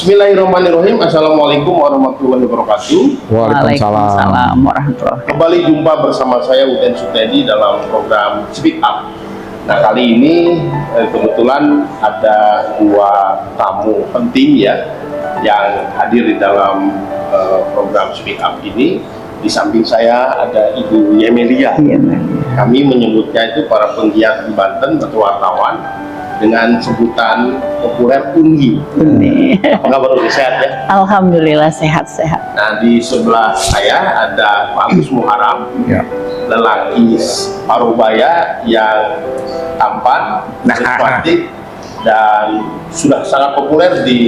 Bismillahirrahmanirrahim. Assalamualaikum warahmatullahi wabarakatuh. Waalaikumsalam warahmatullahi wabarakatuh. Kembali jumpa bersama saya Uden Sutedi dalam program Speak Up. Nah, kali ini kebetulan ada dua tamu penting ya yang hadir di dalam program Speak Up ini. Di samping saya ada Ibu Yemelia. Kami menyebutnya itu para penggiat di Banten atau wartawan dengan sebutan populer Uni. Apa kabar Uni? Sehat ya? Alhamdulillah sehat-sehat. Nah, di sebelah saya ada Pak Agus Muharram, lelaki Parubaya yang tampan, simpatik, dan sudah sangat populer di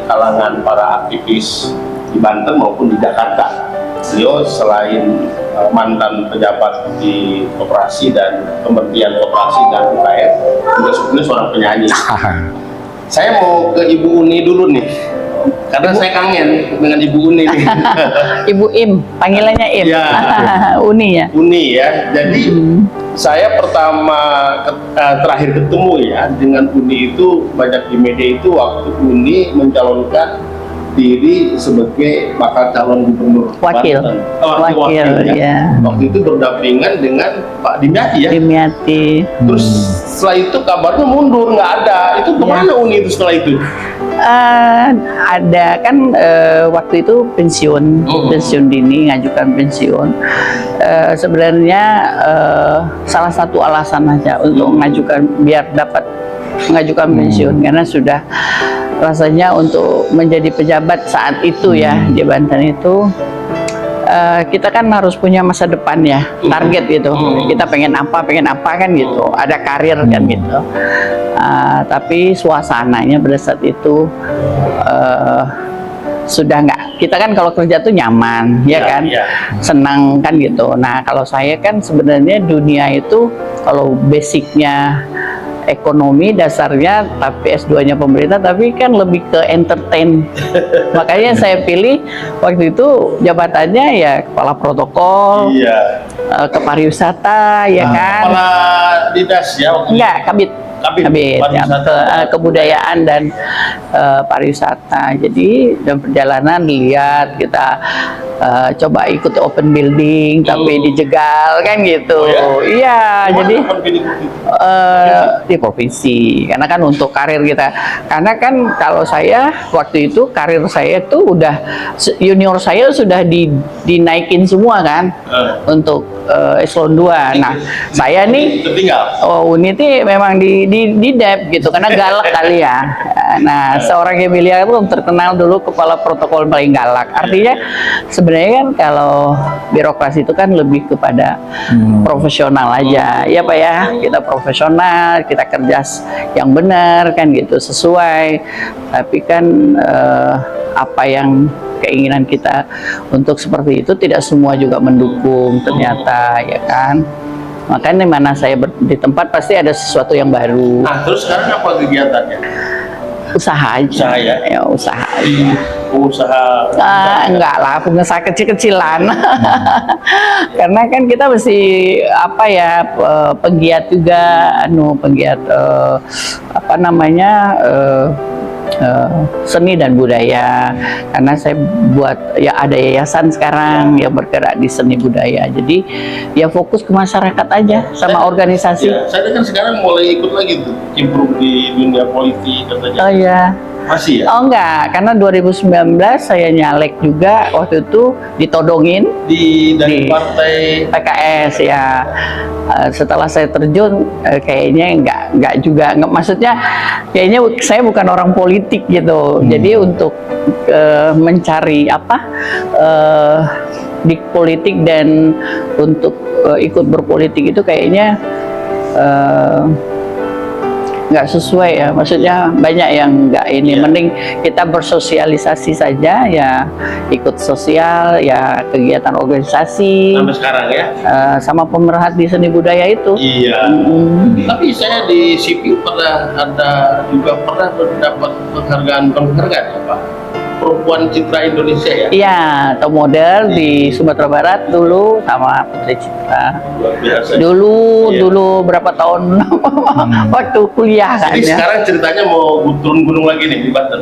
kalangan para aktivis di Banten maupun di Jakarta. Beliau selain mantan pejabat di Koperasi dan Kementerian Koperasi dan UKM, juga sebetulnya seorang penyanyi. Saya mau ke Ibu Uni dulu nih, karena saya kangen dengan Ibu Uni nih. Ibu Im, panggilannya Im. Ya. Uni ya. Uni ya. Jadi saya pertama terakhir ketemu ya dengan Uni itu banyak di media itu waktu Uni mencalonkan diri sebagai bakal calon gubernur Wakil. Banten. Wakil ya. Waktu itu berdampingan dengan Pak Dimyati ya. Dimyati. Terus setelah itu kabarnya mundur, nggak ada. Itu kemana Uni itu setelah itu? Ada kan waktu itu pensiun dini, ngajukan pensiun. Sebenarnya salah satu alasan aja untuk mengajukan biar dapat mengajukan pensiun karena sudah rasanya untuk menjadi pejabat saat itu ya di Banten itu kita kan harus punya masa depan ya, target gitu. Kita pengen apa kan gitu, ada karir kan gitu. Tapi suasananya pada saat itu sudah nggak, kita kan kalau kerja tuh nyaman ya kan, senang kan gitu. Nah kalau saya kan sebenarnya dunia itu kalau basicnya ekonomi dasarnya, tapi S2-nya pemerintah, tapi kan lebih ke entertain. Makanya saya pilih waktu itu jabatannya ya kepala protokol, kepariwisata, ya kan. Kepala dinas ya? Enggak, kabit ya, kebudayaan dan pariwisata. Jadi dalam perjalanan lihat kita coba ikut open building tapi dijegal kan gitu. Iya, jadi di provinsi karena kan untuk karir kita. Karena kan kalau saya waktu itu karir saya tuh udah junior saya sudah dinaikin semua kan untuk eselon 2. Nah, saya nih Uni ini memang di dep gitu karena galak kali ya. Nah, seorang Emilia itu terkenal dulu kepala protokol paling galak. Artinya sebenarnya kan kalau birokrasi itu kan lebih kepada profesional aja. Ya Pak ya, kita profesional, kita kerja yang benar kan gitu, sesuai. Tapi kan apa yang keinginan kita untuk seperti itu tidak semua juga mendukung ternyata ya kan. Makanya mana saya di tempat pasti ada sesuatu yang baru. Nah, terus sekarang apa kegiatannya? Usaha aja. Usaha ya? Usaha aja. Usaha? Enggak lah, pengusaha kecil-kecilan. Karena kan kita mesti apa ya, penggiat juga, penggiat apa namanya, seni dan budaya. Karena saya buat ya ada yayasan sekarang yang bergerak di seni budaya. Jadi ya fokus ke masyarakat aja sama organisasi. Ya, saya kan sekarang mulai ikut lagi tuh improve di dunia politik katanya. Oh ya. Masih ya? Oh enggak, karena 2019 saya nyalek juga waktu itu ditodongin dari partai PKS ya. Setelah saya terjun kayaknya enggak juga, maksudnya kayaknya saya bukan orang politik gitu. Jadi untuk mencari apa di politik dan untuk ikut berpolitik itu kayaknya nggak sesuai ya, maksudnya banyak yang nggak ini. Mending kita bersosialisasi saja ya, ikut sosial ya, kegiatan organisasi sampai sekarang ya, sama pemerhati di seni budaya itu. Iya. Tapi saya di CPU pernah mendapat penghargaan ya Pak, perempuan citra Indonesia ya? Iya, top model di Sumatera Barat dulu sama Putri Citra. Luar biasa. Dulu berapa tahun waktu kuliah kan. Jadi sekarang ceritanya mau turun gunung lagi nih di Banten?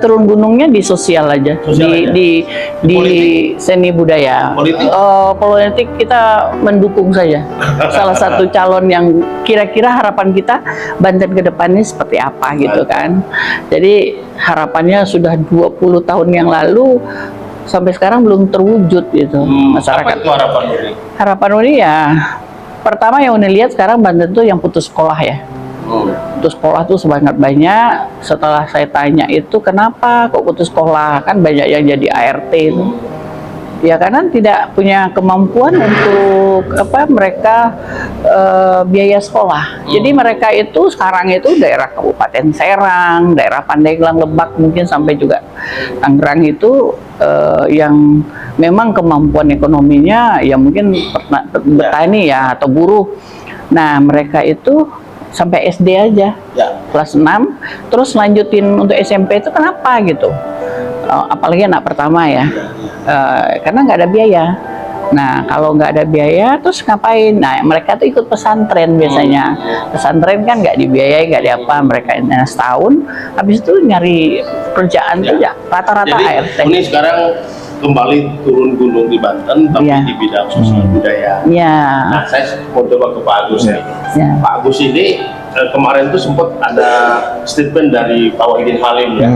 turun gunungnya di sosial aja, Sosial aja? di Politik? seni budaya. Politik? Politik kita mendukung saja. Salah satu calon yang kira-kira harapan kita Banten ke depannya seperti apa gitu kan. Jadi harapannya sudah 20 tahun yang lalu sampai sekarang belum terwujud gitu masyarakat. Apa itu harapan ini? Harapan Uni ya, pertama yang Uni lihat sekarang Banten tuh yang putus sekolah ya. Putus sekolah tuh sebanyak banyak. Setelah saya tanya itu kenapa kok putus sekolah, kan banyak yang jadi ART itu. Ya karena tidak punya kemampuan untuk mereka biaya sekolah. Jadi mereka itu sekarang itu daerah Kabupaten Serang, daerah Pandeglang, Lebak, mungkin sampai juga Tangerang itu yang memang kemampuan ekonominya ya mungkin petani ya atau buruh. Nah mereka itu sampai SD aja, kelas 6, terus lanjutin untuk SMP itu kenapa gitu? Apalagi anak pertama ya, karena nggak ada biaya. Nah kalau nggak ada biaya terus ngapain? Nah mereka tuh ikut pesantren biasanya. Pesantren kan nggak dibiayai, nggak diapa, mereka setahun, habis itu nyari kerjaan aja, rata-rata ART. Ini sekarang kembali turun gunung di Banten, tapi di bidang sosial budaya. Nah saya mau coba ke Pak Agus nih. Pak Agus ini kemarin tuh sempat ada statement dari Pak Wahidin Halim ya.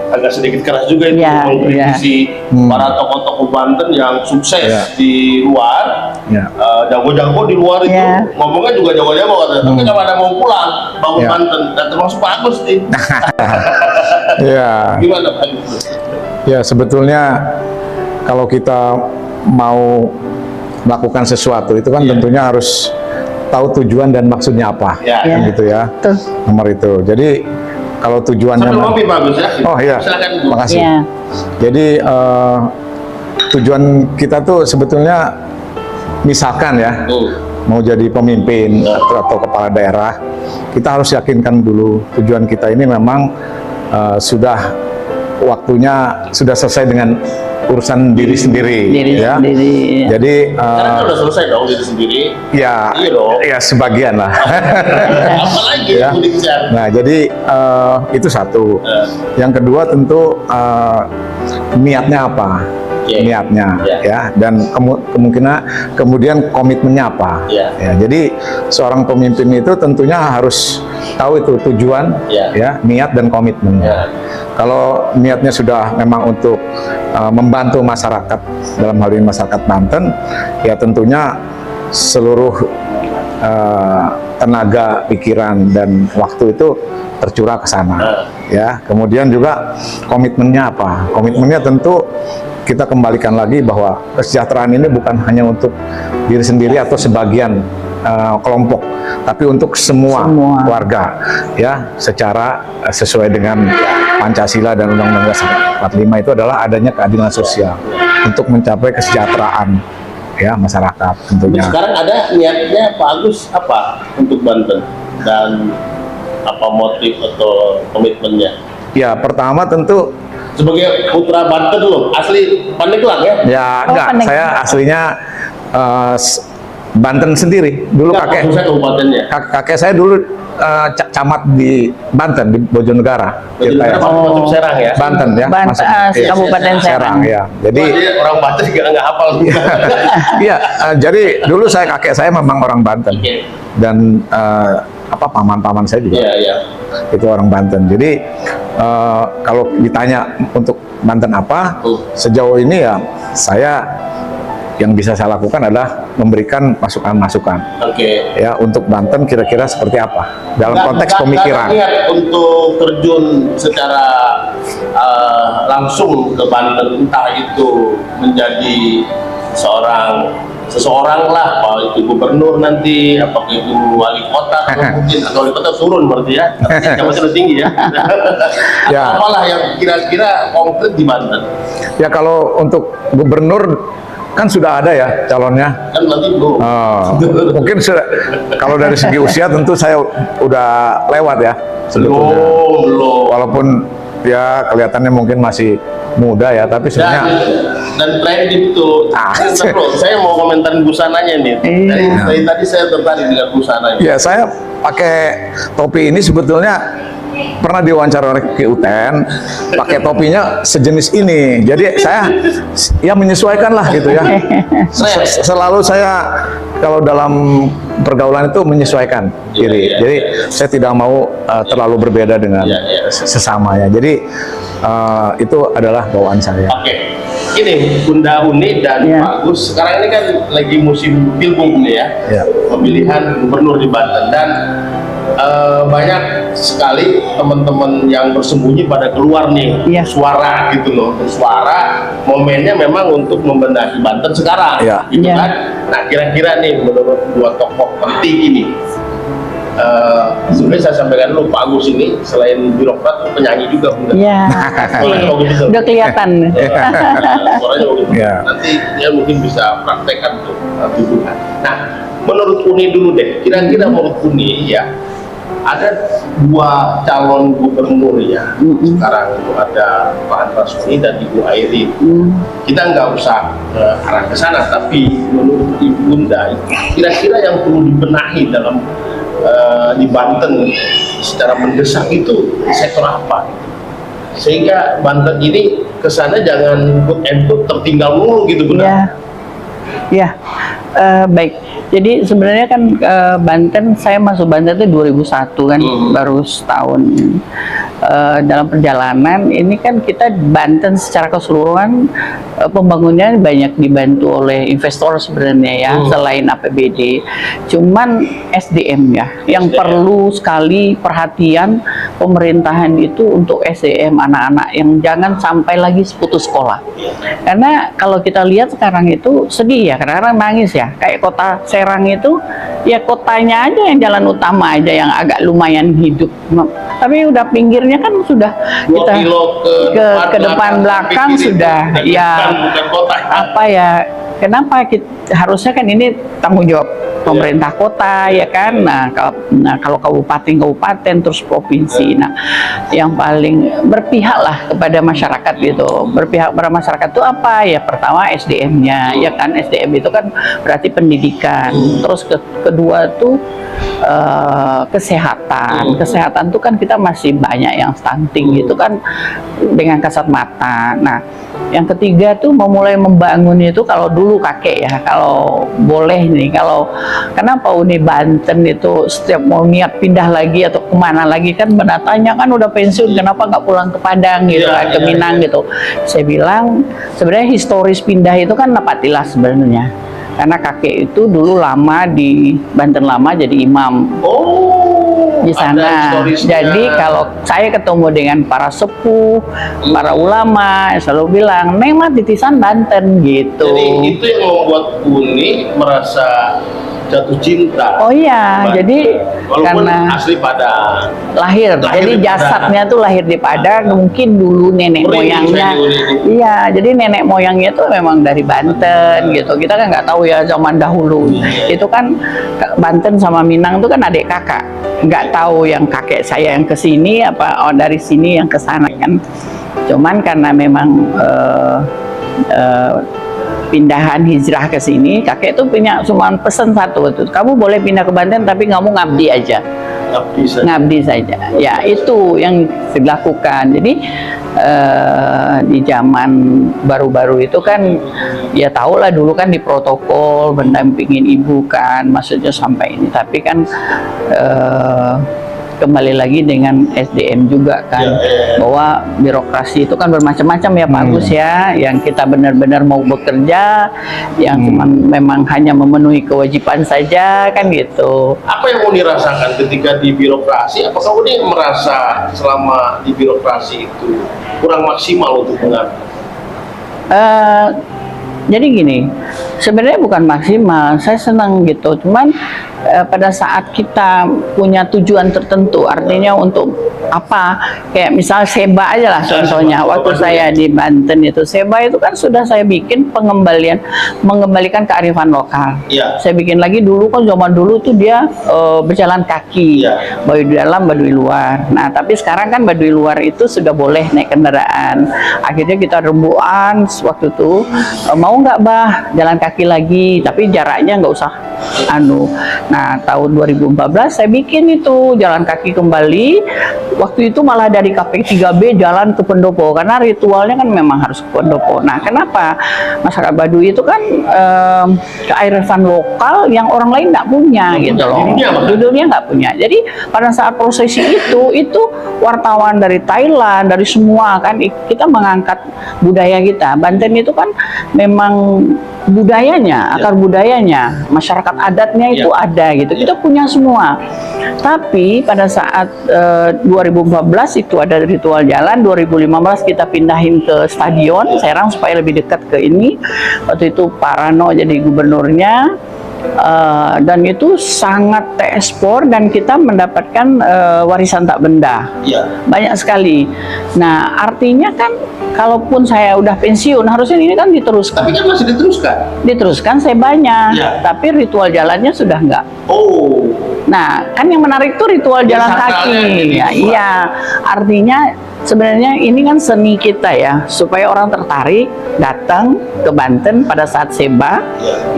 Agak sedikit keras juga itu mengkritisi para tokoh-tokoh Banten yang sukses di luar, jago-jago di luar itu ngomongnya juga jago-jago katanya, tapi kalau ada mau pulang bangun Banten, dan termasuk Pak Agus nih. Gimana Pak Agus? Ya sebetulnya kalau kita mau melakukan sesuatu itu kan tentunya harus tahu tujuan dan maksudnya apa, kan gitu ya. Nomor itu. Jadi kalau tujuannya bagus ya. Oh iya, makasih. Jadi tujuan kita tuh sebetulnya misalkan ya mau jadi pemimpin atau kepala daerah, kita harus yakinkan dulu tujuan kita ini memang sudah waktunya sudah selesai dengan urusan diri sendiri, ya. Jadi karena udah selesai dong diri sendiri. Ya, ya sebagian lah. Apalagi ya. Nah, jadi itu satu. Yang kedua tentu niatnya apa? Niatnya, ya, dan kemudian komitmennya apa? Ya, jadi seorang pemimpin itu tentunya harus tahu itu tujuan, ya, niat dan komitmennya. Kalau niatnya sudah memang untuk membantu masyarakat, dalam hal ini masyarakat Banten, ya tentunya seluruh tenaga, pikiran, dan waktu itu tercurah ke sana. Ya, kemudian juga komitmennya apa? Komitmennya tentu kita kembalikan lagi bahwa kesejahteraan ini bukan hanya untuk diri sendiri atau sebagian kelompok, tapi untuk semua warga, ya, secara sesuai dengan Pancasila dan Undang-Undang Dasar 45 itu adalah adanya keadilan sosial untuk mencapai kesejahteraan, ya, masyarakat tentunya. Sekarang ada niatnya Pak Agus apa untuk Banten dan apa motif atau komitmennya? Ya, pertama tentu sebagai putra Banten loh, asli Pandeglang ya? Ya, enggak, saya aslinya Banten sendiri. Dulu kakek saya dulu camat di Banten, di Bojonegara. Masuk Serang ya? Banten ya, Kabupaten Serang. Ya. Jadi orang Banten juga nggak hafal. Iya, jadi dulu kakek saya memang orang Banten. Dan paman-paman saya juga itu orang Banten. Jadi kalau ditanya untuk Banten apa, sejauh ini ya saya yang bisa saya lakukan adalah memberikan masukan-masukan, ya, untuk Banten kira-kira seperti apa dalam konteks pemikiran. Niat untuk terjun secara langsung ke Banten, entah itu menjadi seseorang lah, apa itu gubernur nanti, apa itu wali kota, mungkin atau wali kota turun berarti ya, jabatan tinggi ya. Atau apalah yang kira-kira konkret di Banten. Ya, kalau untuk gubernur kan sudah ada ya calonnya. Kan nanti belum. Mungkin kalau dari segi usia tentu saya udah lewat ya sebetulnya. Belum. Walaupun ya kelihatannya mungkin masih muda ya, tapi sebenarnya dan trending itu. Saya mau komentarin busananya nih. Dari tadi saya tertarik dengan busananya. Ya, saya pakai topi ini sebetulnya pernah diwawancara oleh Ki Uten, pakai topinya sejenis ini. Jadi saya ya menyesuaikan lah gitu ya. Selalu saya kalau dalam pergaulan itu menyesuaikan diri. Jadi saya tidak mau terlalu berbeda dengan sesama ya. Jadi itu adalah bawaan saya. Oke. Ini Bunda Uni dan Pak Agus sekarang ini kan lagi musim pilgub nih ya, pemilihan gubernur di Banten, dan banyak sekali teman-teman yang bersembunyi pada keluar nih suara gitu loh, suara momennya memang untuk membenahi Banten sekarang, gitu kan. Nah kira-kira nih menurut dua tokoh penting ini, sebenarnya saya sampaikan dulu, Pak Agus ini selain birokrat penyanyi juga, Bunda. Iya. Udah kelihatan. Suaranya begitu. Nanti dia mungkin bisa praktekkan tuh tuduhan. Nah, menurut Uni dulu deh. Kira-kira menurut Uni ya, ada dua calon gubernur ya. Sekarang itu ada Pak Andras Uni dan Ibu Airin. Kita nggak usah arah ke sana, tapi menurut Ibu Bunda, kira-kira yang perlu dibenahi dalam di Banten secara mendesak itu sektor apa? Sehingga Banten ini kesana jangan put and put tertinggal mulu gitu, benar? Ya, baik. Jadi sebenarnya kan Banten, saya masuk Banten itu 2001 kan, baru setahun. Dalam perjalanan ini kan kita Banten secara keseluruhan pembangunannya banyak dibantu oleh investor sebenarnya ya, selain APBD. Cuman SDM ya, yang perlu sekali perhatian pemerintahan itu untuk SDM anak-anak yang jangan sampai lagi putus sekolah. Karena kalau kita lihat sekarang itu sedih ya, kadang-kadang nangis ya, kayak kota Serang itu ya kotanya aja yang jalan utama aja yang agak lumayan hidup, tapi udah pinggirnya kan sudah kita ke depan belakang sudah ya apa ya, kenapa harusnya kan ini tanggung jawab pemerintah kota ya kan. Nah kalau kabupaten terus provinsi, nah yang paling berpihak lah kepada masyarakat gitu. Berpihak pada masyarakat itu apa ya? Pertama SDM-nya ya kan, SDM itu kan berarti pendidikan. Terus kedua tuh kesehatan tuh kan kita masih banyak yang stunting gitu kan dengan kasat mata. Nah yang ketiga tuh memulai membangun itu, kalau dulu kakek ya, kalau boleh nih, kalau kenapa Uni Banten itu setiap mau niat pindah lagi atau kemana lagi kan menatanya kan udah pensiun, kenapa nggak pulang ke Padang gitu, ke Minang gitu. Saya bilang sebenarnya historis pindah itu kan Napatilas sebenarnya, karena kakek itu dulu lama di Banten Lama jadi imam di sana. Jadi kalau saya ketemu dengan para sepuh, para ulama, selalu bilang, "Neng mah titisan Banten," gitu. Jadi itu yang membuat Uni merasa jatuh cinta. Oh iya, jadi walaupun karena asli Padang. Lahir jadi jasadnya tuh lahir di Padang, mungkin dulu nenek moyangnya. Iya, jadi nenek moyangnya tuh memang dari Banten gitu. Kita kan nggak tahu ya zaman dahulu. Itu kan Banten sama Minang tuh kan adik kakak. Nggak tahu yang kakek saya yang ke sini apa dari sini yang ke sana kan. Cuman karena memang pindahan hijrah ke sini, kakek tuh punya cuma pesan satu, kamu boleh pindah ke Banten tapi kamu ngabdi aja. Ngabdi saja. Ya itu yang dilakukan. Jadi di zaman baru-baru itu kan ya tahulah dulu kan di protokol mendampingin ibu kan, maksudnya sampai ini, tapi kan kembali lagi dengan SDM juga kan, bahwa birokrasi itu kan bermacam-macam ya Pak Agus ya, yang kita benar-benar mau bekerja, yang cuma memang hanya memenuhi kewajiban saja kan gitu. Apa yang Uni rasakan ketika di birokrasi? Apakah Uni merasa selama di birokrasi itu kurang maksimal untuk mengambil? Jadi gini, sebenarnya bukan maksimal, saya senang gitu, cuman pada saat kita punya tujuan tertentu, artinya untuk apa, kayak misal Seba aja lah contohnya, waktu saya di Banten itu, Seba itu kan sudah saya bikin mengembalikan kearifan lokal. Saya bikin lagi dulu kan zaman dulu tuh dia berjalan kaki, Baduy dalam, Baduy luar. Nah tapi sekarang kan Baduy luar itu sudah boleh naik kendaraan. Akhirnya kita rembukan waktu itu, mau nggak bah jalan kaki lagi, tapi jaraknya nggak usah Nah, tahun 2014 saya bikin itu jalan kaki kembali. Waktu itu malah dari KP3B jalan ke Pendopo karena ritualnya kan memang harus ke Pendopo. Nah, kenapa masyarakat Baduy itu kan kearifan lokal yang orang lain nggak punya gitu loh. Di dunia nggak punya. Jadi pada saat prosesi itu wartawan dari Thailand, dari semua kan kita mengangkat budaya kita. Banten itu kan memang budayanya, akar budayanya, masyarakat adatnya itu ada gitu. Kita punya semua. Tapi pada saat 2014 itu ada ritual jalan, 2015 kita pindahin ke Stadion Serang supaya lebih dekat ke ini. Waktu itu Pak Rano jadi gubernurnya. Dan itu sangat terekspor dan kita mendapatkan warisan tak benda banyak sekali. Nah, artinya kan kalaupun saya udah pensiun harusnya ini kan diteruskan. Tapi kan masih diteruskan. Diteruskan saya banyak, tapi ritual jalannya sudah enggak. Nah, kan yang menarik tuh ritual jalan kaki. Ya, iya, artinya sebenarnya ini kan seni kita ya, supaya orang tertarik datang ke Banten pada saat Seba,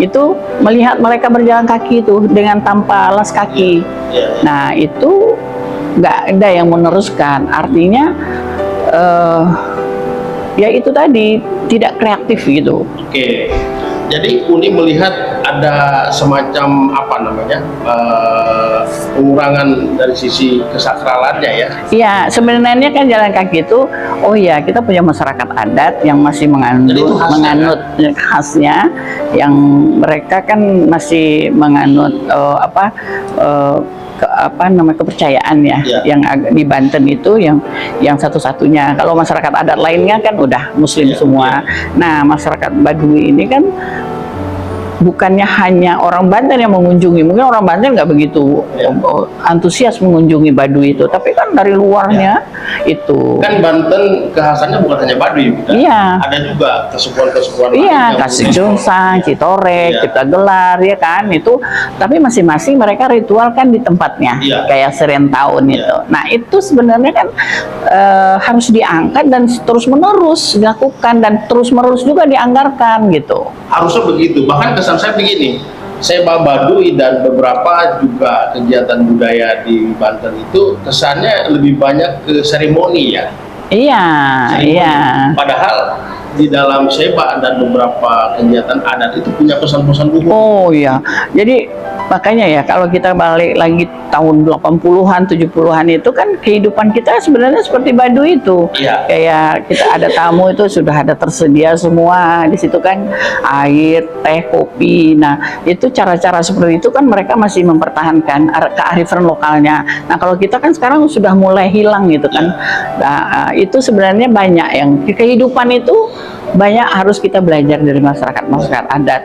itu melihat mereka berjalan kaki itu dengan tanpa alas kaki. Nah, itu nggak ada yang meneruskan. Artinya ya itu tadi tidak kreatif gitu. Oke. Jadi Uni melihat ada semacam apa namanya pengurangan dari sisi kesakralannya ya? Iya, sebenarnya kan jalan kaki itu, oh ya kita punya masyarakat adat yang masih menganut khasnya, yang mereka kan masih menganut kepercayaan ya, yang di Banten itu yang satu-satunya. Kalau masyarakat adat lainnya kan udah Muslim semua. Nah, masyarakat Baduy ini kan bukannya hanya orang Banten yang mengunjungi, mungkin orang Banten nggak begitu antusias mengunjungi Baduy itu, tapi kan dari luarnya itu. Kan Banten kekhasannya bukan hanya Baduy, ada juga kesukuan-kesukuan. Iya, Kasicungsang, Citorek, Cipta Gelar, ya kan itu. Tapi masing-masing mereka ritual kan di tempatnya, kayak Serentahun itu. Nah itu sebenarnya kan harus diangkat dan terus-menerus dilakukan dan terus-menerus juga dianggarkan gitu. Harusnya begitu. Bahkan kesan saya begini, Seba Baduy dan beberapa juga kegiatan budaya di Banten itu kesannya lebih banyak ke seremoni ya. Iya, iya. Padahal di dalam Seba dan beberapa kegiatan adat itu punya pesan-pesan umum. Oh iya, jadi makanya ya kalau kita balik lagi tahun 80-an, 70-an itu kan kehidupan kita sebenarnya seperti Baduy itu. Kayak kita ada tamu itu sudah ada tersedia semua di situ kan, air, teh, kopi. Nah, itu cara-cara seperti itu kan mereka masih mempertahankan kearifan lokalnya. Nah, kalau kita kan sekarang sudah mulai hilang gitu kan. Nah, itu sebenarnya banyak yang kehidupan itu banyak harus kita belajar dari masyarakat adat.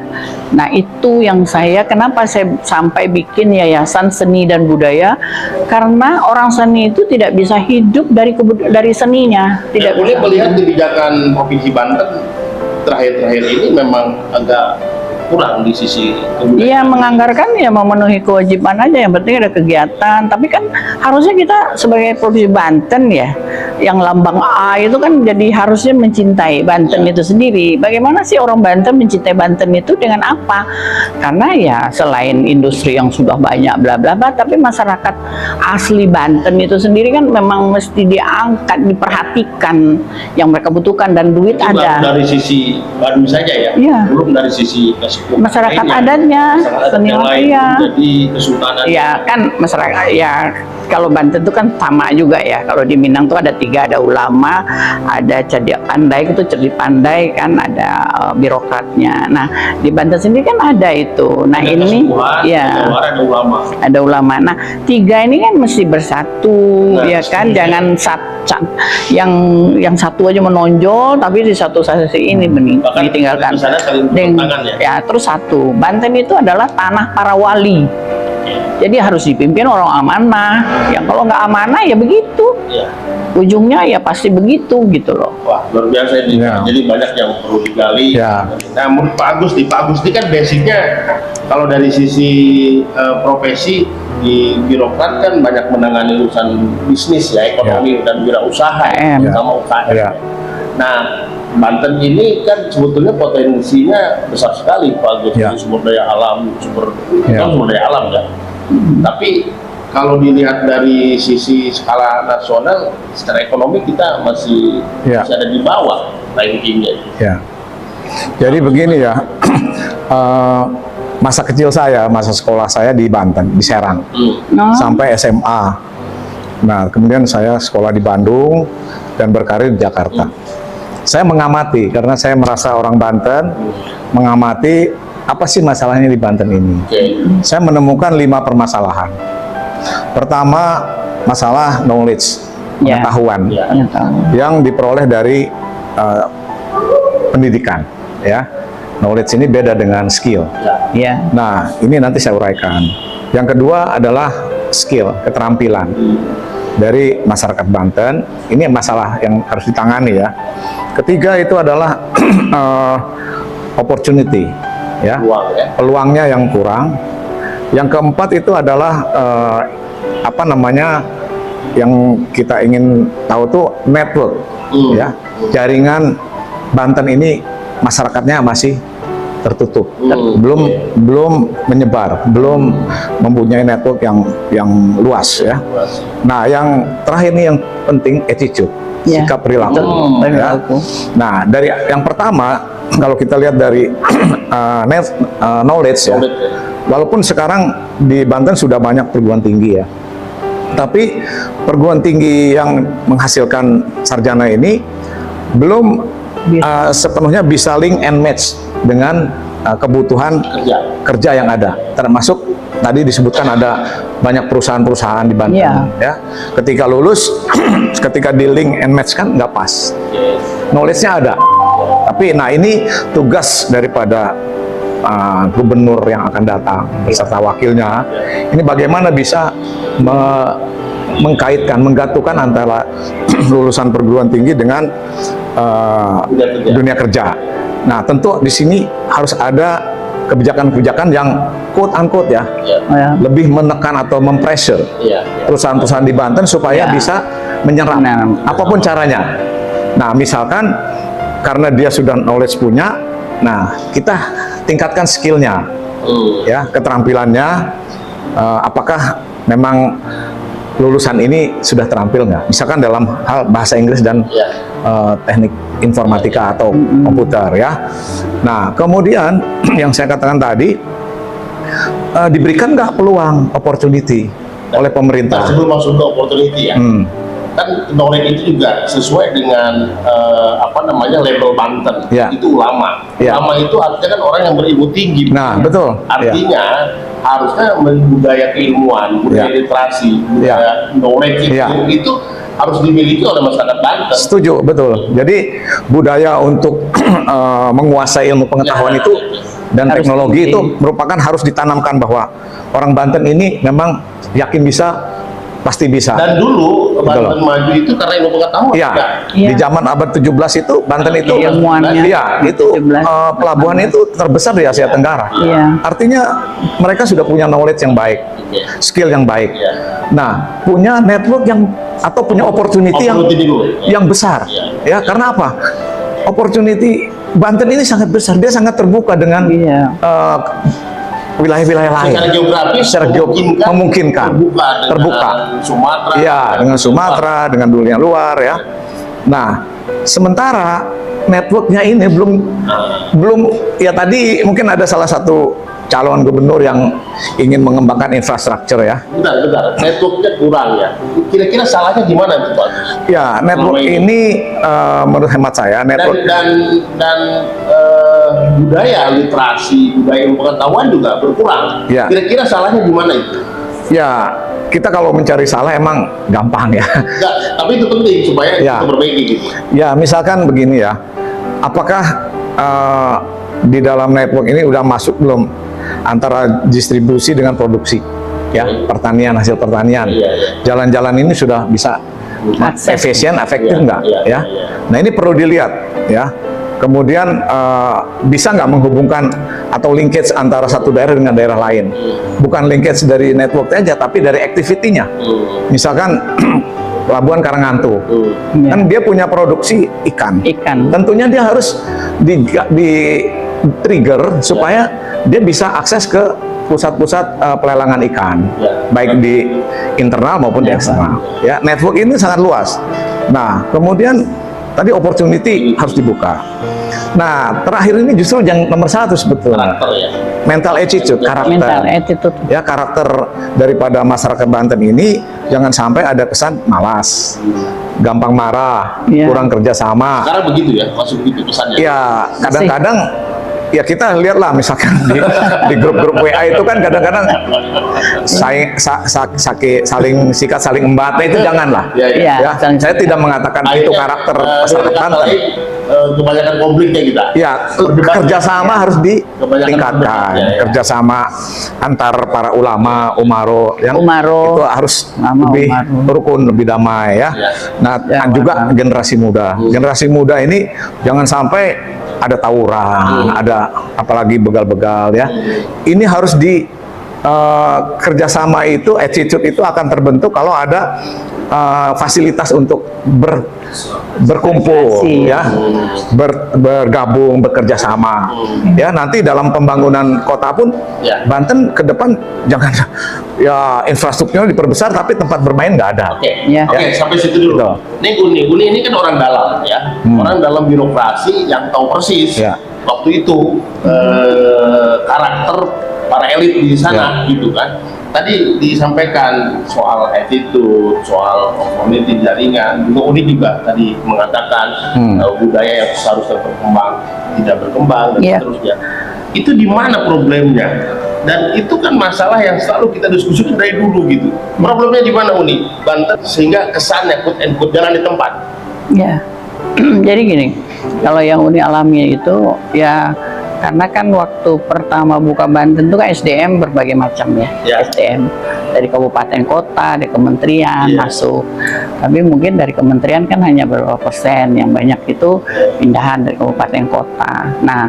Nah, itu yang kenapa saya sampai bikin yayasan seni dan budaya, karena orang seni itu tidak bisa hidup dari seninya. Tidak boleh melihat kebijakan Provinsi Banten terakhir-terakhir ini memang agak kurang di sisi kebudayaan. Iya, menganggarkan ya memenuhi kewajiban aja, yang penting ada kegiatan. Tapi kan harusnya kita sebagai Provinsi Banten ya, yang lambang A itu kan jadi harusnya mencintai Banten itu sendiri. Bagaimana sih orang Banten mencintai Banten itu dengan apa? Karena ya selain industri yang sudah banyak bla bla bla, tapi masyarakat asli Banten itu sendiri kan memang mesti diangkat, diperhatikan yang mereka butuhkan, dan duit itu ada. Dari sisi Baduy saja ya, belum dari sisi masyarakat adatnya, seni lain, jadi kesultanan. Ya kan masyarakat ya. Kalau Banten itu kan sama juga ya. Kalau di Minang tuh ada 3, ada ulama, ada cerdik pandai, itu cerdik pandai kan, ada birokratnya. Nah, di Banten sendiri kan ada itu. Nah, ada ini ya ada ulama. Nah, 3 ini kan mesti bersatu, ya kan, jangan yang satu aja menonjol, tapi di satu sisi ini ditinggalkan. Ya, terus satu. Banten itu adalah tanah para wali. Jadi harus dipimpin orang amanah. Yang kalau nggak amanah ya begitu. Ujungnya ya pasti begitu gitu loh. Wah, luar biasa ini. Jadi banyak yang perlu digali. Nah, menurut Pak Agus ini kan basicnya kalau dari sisi profesi di birokrat kan banyak menangani urusan bisnis ya, ekonomi dan wirausaha sama UKM. Nah, Banten ini kan sebetulnya potensinya besar sekali Pak Agus, Ya. sumber daya alam, sumber Ya. daya alam ya. Tapi kalau dilihat dari sisi skala nasional, secara ekonomi kita masih ada di bawah rankingnya. Ya. Jadi begini ya, masa kecil saya, masa sekolah saya di Banten, di Serang, sampai SMA. Nah, kemudian saya sekolah di Bandung dan berkarir di Jakarta. Saya mengamati, karena saya merasa orang Banten, mengamati apa sih masalahnya di Banten ini. Saya menemukan 5 permasalahan. Pertama, masalah knowledge, pengetahuan, yang diperoleh dari pendidikan, ya. Knowledge ini beda dengan skill. Nah, ini nanti saya uraikan. Yang kedua adalah skill, keterampilan dari masyarakat Banten. Ini masalah yang harus ditangani ya. Ketiga itu adalah opportunity, ya, peluangnya yang kurang. Yang keempat itu adalah apa namanya, yang kita ingin tahu tuh network, ya, jaringan Banten ini masyarakatnya masih tertutup, belum menyebar, belum mempunyai network yang luas ya. Nah, yang terakhir nih yang penting attitude, sikap perilaku. Ya. Nah, dari yang pertama kalau kita lihat dari knowledge ya, walaupun sekarang di Banten sudah banyak perguruan tinggi ya, tapi perguruan tinggi yang menghasilkan sarjana ini belum sepenuhnya bisa link and match dengan kebutuhan kerja yang ada. Termasuk tadi disebutkan ada banyak perusahaan-perusahaan di Banten ya. Ketika lulus, ketika di link and match kan nggak pas. Knowledge-nya ada, tapi nah ini tugas daripada gubernur yang akan datang beserta wakilnya. Ini bagaimana bisa mengkaitkan, menggatukan antara lulusan perguruan tinggi dengan dunia kerja. Nah, tentu di sini harus ada kebijakan-kebijakan yang quote unquote ya, lebih menekan atau mempressure perusahaan-perusahaan di Banten supaya bisa menyerap apapun caranya. Nah, misalkan karena dia sudah knowledge punya, nah kita tingkatkan skillnya, ya, keterampilannya. Apakah memang lulusan ini sudah terampil nggak? Misalkan dalam hal bahasa Inggris dan teknik informatika atau komputer ya. Nah, kemudian yang saya katakan tadi, diberikan nggak peluang, opportunity oleh pemerintah? Nah, sebelum masuk ke opportunity ya, kan knowledge itu juga sesuai dengan apa namanya label Banten, itu ulama. Ulama itu artinya kan orang yang berilmu tinggi. Nah, betul. Artinya harusnya budaya keilmuan, budaya literasi, budaya knowledge itu harus dimiliki oleh masyarakat Banten. Setuju, betul. Jadi budaya untuk menguasai ilmu pengetahuan itu dan teknologi itu merupakan harus ditanamkan bahwa orang Banten ini memang yakin bisa, pasti bisa. Dan dulu Banten maju itu karena ilmu pengetahuan. Di zaman abad 17 itu Banten itu pelabuhan itu terbesar di Asia Tenggara. Artinya mereka sudah punya knowledge yang baik, skill yang baik. Nah, punya network yang atau punya opportunity yang besar. Ya, karena apa? Opportunity Banten ini sangat besar, dia sangat terbuka dengan wilayah-wilayah lain. Secara geografis memungkinkan terbuka. Sumatera. Iya, dengan Sumatera, dengan dunia luar ya. Nah, sementara networknya ini belum ya, tadi mungkin ada salah satu calon gubernur yang ingin mengembangkan infrastruktur ya. Bentar, networknya kurang ya. Kira-kira salahnya di mana itu Pak Agus? Ya, network ini menurut hemat saya network dan budaya literasi, budaya ilmu pengetahuan juga berkurang. Kira-kira salahnya di mana itu? Ya, kita kalau mencari salah emang gampang ya. Enggak, tapi itu penting supaya kita perbaiki gitu. Ya, misalkan begini ya, apakah di dalam network ini udah masuk belum antara distribusi dengan produksi, ya, pertanian, hasil pertanian. Jalan-jalan ini sudah bisa efisien, efektif nggak, ya? Nah, ini perlu dilihat, ya. Kemudian bisa nggak menghubungkan atau linkage antara satu daerah dengan daerah lain? Bukan linkage dari network aja, tapi dari activity-nya. Misalkan Pelabuhan Karanghantu. Ya. Kan dia punya produksi ikan. Ikan. Tentunya dia harus di trigger supaya dia bisa akses ke pusat-pusat pelelangan ikan, baik di internal maupun di eksternal. Ya, network ini sangat luas. Nah, kemudian tadi opportunity harus dibuka. Nah, terakhir ini justru yang nomor satu sebetulnya. Mental attitude, karakter. Mental attitude. Ya, karakter daripada masyarakat Banten ini jangan sampai ada kesan malas, gampang marah, kurang kerjasama. Sekarang begitu ya, masuk begitu pesannya. Ya, kadang-kadang ya kita lihatlah misalkan di grup-grup WA itu kan kadang-kadang saling sikat, saling embata, itu janganlah. Ya, saya tidak mengatakan itu karakter masyarakat Banten. Kebanyakan konfliknya kita. Ya, kerjasama harus ditingkatkan. Kerjasama antar para ulama, umaro, yang itu harus lebih rukun, lebih damai ya. Nah, dan juga generasi muda. Generasi muda ini jangan sampai ada tawuran, ada apalagi begal-begal ya. Ini harus di kerjasama itu, attitude itu akan terbentuk kalau ada fasilitas untuk berkumpul ya, bergabung, bekerja sama ya. Nanti dalam pembangunan kota pun Banten ke depan jangan ya infrastrukturnya diperbesar tapi tempat bermain nggak ada. Oke, sampai situ dulu. Nih Guni ini kan orang dalam ya, orang dalam birokrasi yang tahu persis waktu itu karakter para elit di sana gitu kan. Tadi disampaikan soal attitude, soal community jaringan. Juga Uni juga tadi mengatakan budaya yang seharusnya berkembang tidak berkembang dan seterusnya. Itu di mana problemnya? Dan itu kan masalah yang selalu kita diskusikan dari dulu gitu. Problemnya di mana Uni? Banten sehingga kesannya quote and quote jalan di tempat. Ya, jadi gini, kalau yang Uni alami itu ya karena kan waktu pertama buka Banten itu kan SDM berbagai macam ya, SDM dari kabupaten kota, dari kementerian masuk. Tapi mungkin dari kementerian kan hanya beberapa persen, yang banyak itu pindahan dari kabupaten kota. Nah,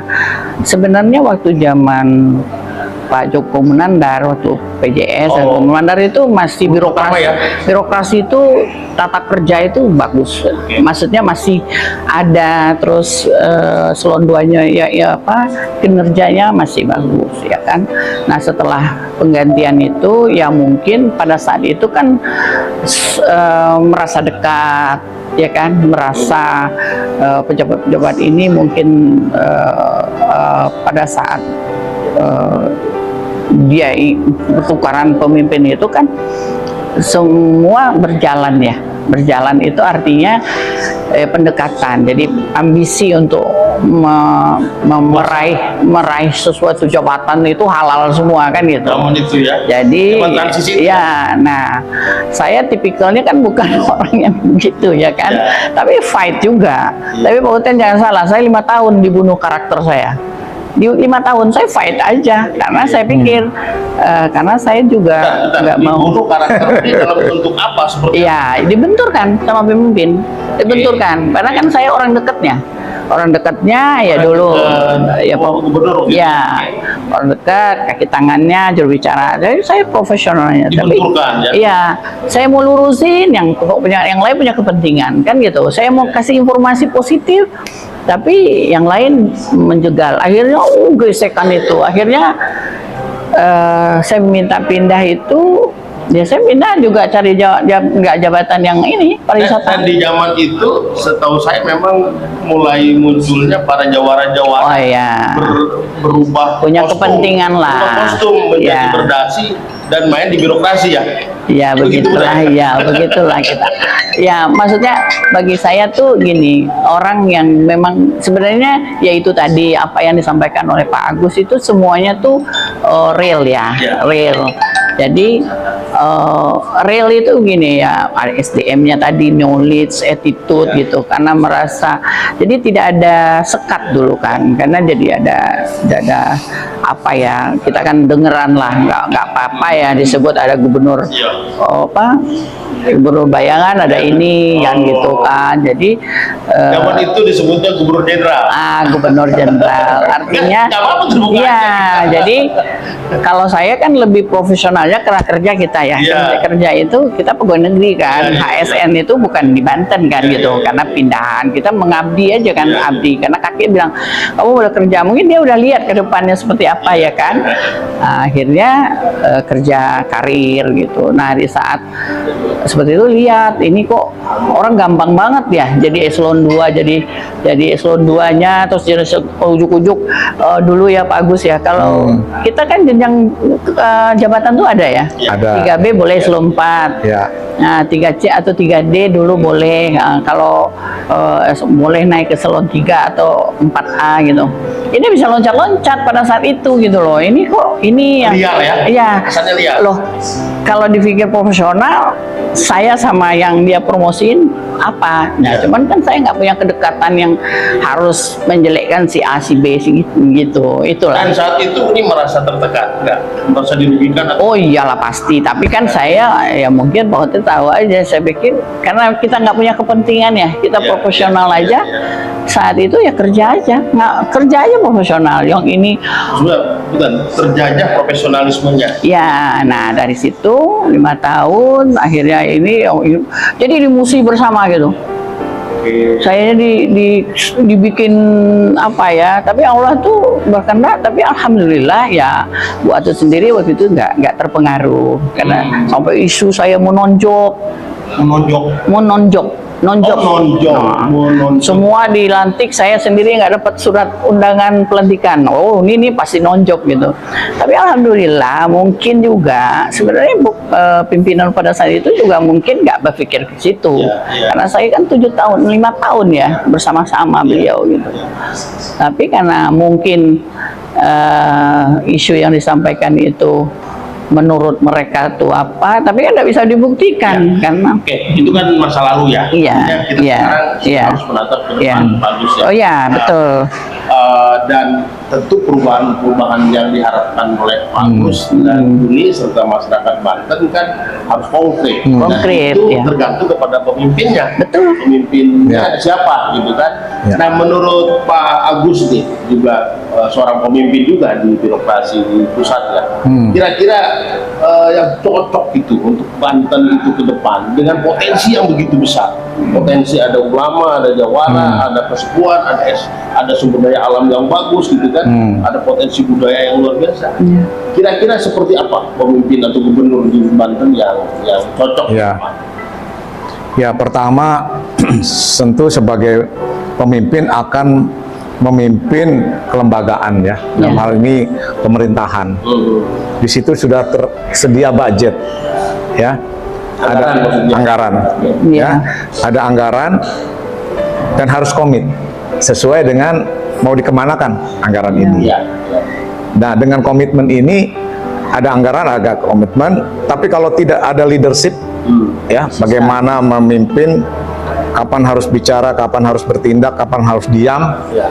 sebenarnya waktu zaman Pak Joko Menandar, waktu PJS dan Menandar itu masih birokrasi, birokrasi itu tata kerja itu bagus, maksudnya masih ada, terus selonduanya ya apa kinerjanya masih bagus ya kan. Nah, setelah penggantian itu ya mungkin pada saat itu kan merasa dekat ya kan, merasa pejabat-pejabat ini mungkin pada saat dia pertukaran pemimpin itu kan semua berjalan ya. Berjalan itu artinya pendekatan. Jadi ambisi untuk meraih sesuatu jabatan itu halal semua kan gitu. Itu ya. Jadi ya, nah saya tipikalnya kan bukan orang yang begitu ya kan. Tapi fight juga. Tapi Pak Uten jangan salah, saya 5 tahun dibunuh karakter saya. Di 5 tahun saya fight aja karena saya pikir karena saya juga nggak mau karakternya dalam bentuk apa seperti dibenturkan sama pemimpin, dibenturkan karena kan saya orang dekatnya ya dulu ya orang dekat, kaki tangannya, juru bicara. Jadi saya profesionalnya, tapi saya mau lurusin yang lain punya kepentingan kan gitu. Saya mau kasih informasi positif tapi yang lain menjegal. Akhirnya gesekan itu. Akhirnya saya minta pindah itu, ya saya pindah juga cari nggak jabatan yang ini pariwisata. Dan di zaman itu setahu saya memang mulai munculnya para jawara-jawara berubah punya kostum, kepentingan lah, kostum menjadi berdasi dan main di birokrasi ya. Ya begitulah, begitulah kita. Ya maksudnya bagi saya tuh gini, orang yang memang sebenarnya ya itu tadi apa yang disampaikan oleh Pak Agus itu semuanya tuh real ya, real. Jadi real itu gini ya, SDM-nya tadi, knowledge, attitude gitu, karena merasa jadi tidak ada sekat dulu kan, karena jadi ada apa ya, kita kan dengeran lah, nggak apa-apa ya disebut ada gubernur gubernur bayangan, ada ini yang gitu kan. Jadi zaman itu disebutnya gubernur jenderal. Gubernur jenderal artinya Nggak apa-apa, terbuka iya. aja. Jadi kalau saya kan lebih profesionalnya karena kerja kita ya. Iya. Kerja itu kita pegawai negeri kan. Iya, iya. HSN itu bukan di Banten kan Iya, gitu. iya. Karena pindahan kita mengabdi aja kan, Iya. abdi. Karena kakek bilang kamu udah kerja, mungkin dia udah lihat ke depannya seperti apa ya kan. Nah, akhirnya kerja karir gitu. Nah di saat seperti itu lihat ini kok orang gampang banget ya jadi eselon 2, jadi eselon 2-nya terus jadi ujuk-ujuk dulu ya Pak Agus ya. Kalau kita kan jenjang jabatan tuh ada ya. Ada. 3B boleh eselon 4. Ya. Nah, 3C atau 3D dulu boleh. Kalau boleh naik ke eselon 3 atau 4A gitu. Ini bisa loncat-loncat pada saat itu gitu loh. Ini kok ini yang Liar ya? Iya. Kesannya liar. Loh, kalau dipikir profesional, saya sama yang dia promosiin apa? Nah, Iya. cuman kan saya nggak punya kedekatan yang harus menjelekkan si A, si B, si gitu. Itulah. Dan saat itu ini merasa tertekan, nggak merasa dirugikan atau Oh iyalah pasti, tapi kan saya ya mungkin waktu itu tahu aja, saya pikir karena kita nggak punya kepentingan ya, kita Iya, profesional iya, aja. iya. Saat itu ya kerja aja, kerja aja profesional. Yang ini sudah bukan terjajah profesionalismenya. ya, nah dari situ 5 tahun akhirnya ini jadi dimusuhi bersama gitu. Oke. Saya dibikin apa ya, tapi Allah tuh berkehendak, tapi alhamdulillah ya Bu Atut sendiri waktu itu nggak terpengaruh karena sampai isu saya mau nonjok. Nonjok. Nah, semua dilantik, saya sendiri nggak dapat surat undangan pelantikan. Oh ini pasti nonjok gitu. Tapi alhamdulillah mungkin juga sebenarnya pimpinan pada saat itu juga mungkin nggak berpikir ke situ. Karena saya kan 7 tahun, 5 tahun ya bersama-sama beliau gitu. Tapi karena mungkin isu yang disampaikan itu menurut mereka tuh apa, tapi kan nggak bisa dibuktikan karena Oke, itu kan masa lalu ya. Iya, Artinya kita iya, sekarang iya. harus menatap ke depan, Iya. bagus ya. Oh ya, betul. Dan tentu perubahan-perubahan yang diharapkan oleh Pak Agus dan Juni serta masyarakat Banten kan harus konkret. Dan Konkret, itu ya. tergantung kepada pemimpinnya. Betul. Pemimpinnya Ya. siapa gitu kan. Ya. Nah menurut Pak Agus nih juga seorang pemimpin juga di birokrasi di pusat ya. Kira-kira yang cocok itu untuk Banten itu ke depan dengan potensi yang begitu besar. Potensi ada ulama, ada jawara, ada kesepuan, ada sumber daya alam yang bagus gitu kan. Ada potensi budaya yang luar biasa. Kira-kira seperti apa pemimpin atau gubernur di Banten yang cocok? Ya. Ya, pertama tentu sebagai pemimpin akan memimpin kelembagaan ya. Dalam hal ini pemerintahan. Di situ sudah tersedia budget ya. Anggaran Ada maksudnya. anggaran Iya. ya. Ada anggaran dan harus komit sesuai dengan mau dikemanakan anggaran ini. Ya. Nah, dengan komitmen ini ada anggaran, ada komitmen, tapi kalau tidak ada leadership ya, bagaimana memimpin, kapan harus bicara, kapan harus bertindak, kapan harus diam, Ya.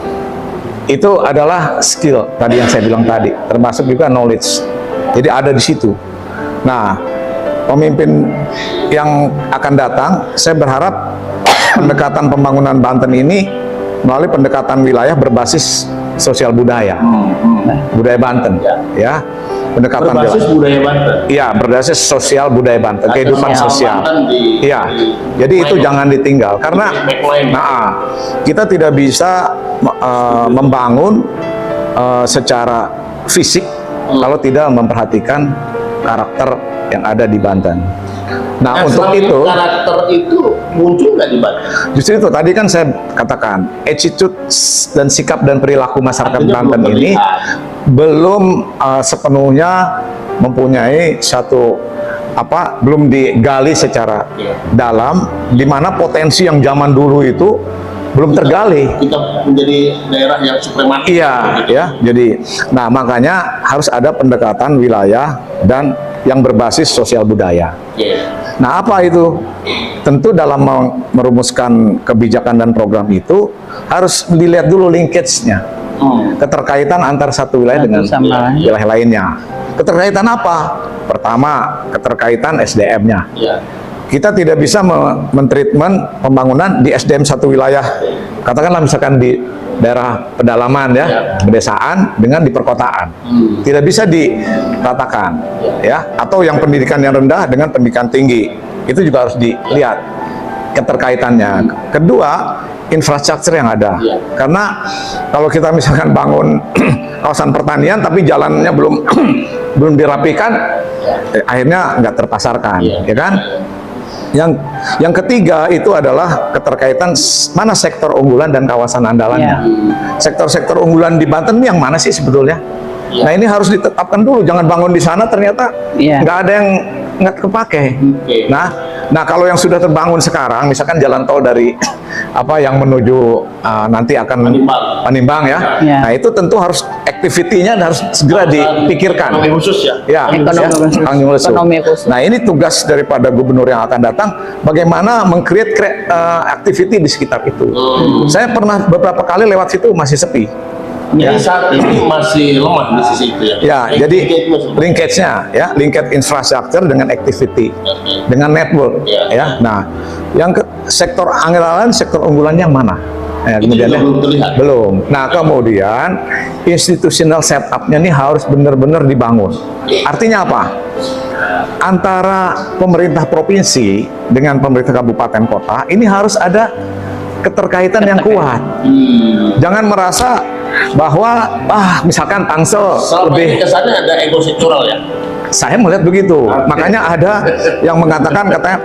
itu adalah skill tadi yang saya bilang tadi, termasuk juga knowledge. Jadi ada di situ. Nah, pemimpin yang akan datang, saya berharap pendekatan pembangunan Banten ini melalui pendekatan wilayah berbasis sosial budaya, budaya Banten, ya, pendekatan Berbasis budaya Banten. Iya, berbasis sosial budaya Banten, kehidupan soal sosial. Banten Iya, jadi itu jangan ditinggal karena, kita tidak bisa membangun secara fisik kalau tidak memperhatikan karakter yang ada di Banten. Nah, untuk selama ini itu karakter itu muncul nggak di Banten? justru itu tadi kan saya katakan attitude dan sikap dan perilaku masyarakat Artinya Banten belum ini terlihat. belum sepenuhnya mempunyai satu belum digali secara dalam, di mana potensi yang zaman dulu itu belum tergali. Kita menjadi daerah yang suprematis. Iya, ya. Jadi, nah makanya harus ada pendekatan wilayah dan yang berbasis sosial budaya. Oke. Nah, apa itu? Tentu dalam merumuskan kebijakan dan program itu harus dilihat dulu linkage-nya. keterkaitan antar satu wilayah dengan wilayah lainnya. Keterkaitan apa? Pertama, keterkaitan SDM-nya. Kita tidak bisa mentreatment pembangunan di SDM satu wilayah. Katakanlah misalkan di daerah pedalaman ya, pedesaan dengan di perkotaan. Tidak bisa diratakan ya, atau yang pendidikan yang rendah dengan pendidikan tinggi. Itu juga harus dilihat keterkaitannya. Kedua, infrastruktur yang ada. Karena kalau kita misalkan bangun kawasan pertanian tapi jalannya belum dirapikan, akhirnya nggak terpasarkan, ya kan? Yang ketiga itu adalah keterkaitan mana sektor unggulan dan kawasan andalannya. Sektor-sektor unggulan di Banten ini yang mana sih sebetulnya? Nah, ini harus ditetapkan dulu, jangan bangun di sana ternyata nggak ada yang nggak kepake. Nah kalau yang sudah terbangun sekarang, misalkan jalan tol dari yang menuju nanti akan Panimbang ya. Nah itu tentu harus activity-nya harus segera dipikirkan. Ekonomi khusus ya. Ekonomi khusus. Nah ini tugas daripada gubernur yang akan datang, bagaimana meng-create activity di sekitar itu. Saya pernah beberapa kali lewat situ masih sepi. Jadi saat ini masih lemah di sisi itu ya. Ya, jadi linkage-nya ya, linkage infrastruktur dengan activity, dengan network ya. Nah, yang sektor andalan, sektor unggulan yang mana? Kemudian belum. Nah, kemudian institutional setup-nya ini harus benar-benar dibangun. Artinya apa? Antara pemerintah provinsi dengan pemerintah kabupaten kota ini harus ada keterkaitan yang kuat. Jangan merasa bahwa misalkan Tangsel lebih kesannya ada ego sektoral ya. Saya melihat begitu. Makanya ada yang mengatakan katanya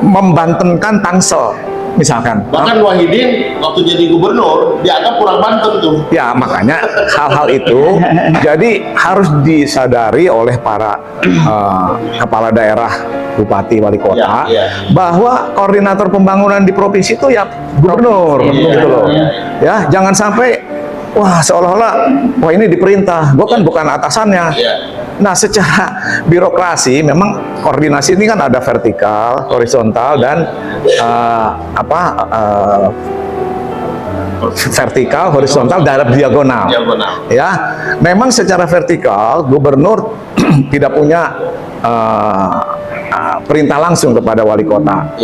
membantenkan Tangsel misalkan. Bahkan Wahidin waktu jadi gubernur dianggap kurang Banten tuh. Ya, makanya hal-hal itu jadi harus disadari oleh para kepala daerah, bupati, wali kota bahwa koordinator pembangunan di provinsi itu ya gubernur gitu loh. Ya, jangan sampai seolah-olah ini diperintah, gue kan bukan atasannya. Nah, secara birokrasi memang koordinasi ini kan ada vertikal, horizontal dan vertikal, horizontal, dan diagonal. Ya, memang secara vertikal gubernur tidak punya perintah langsung kepada wali kota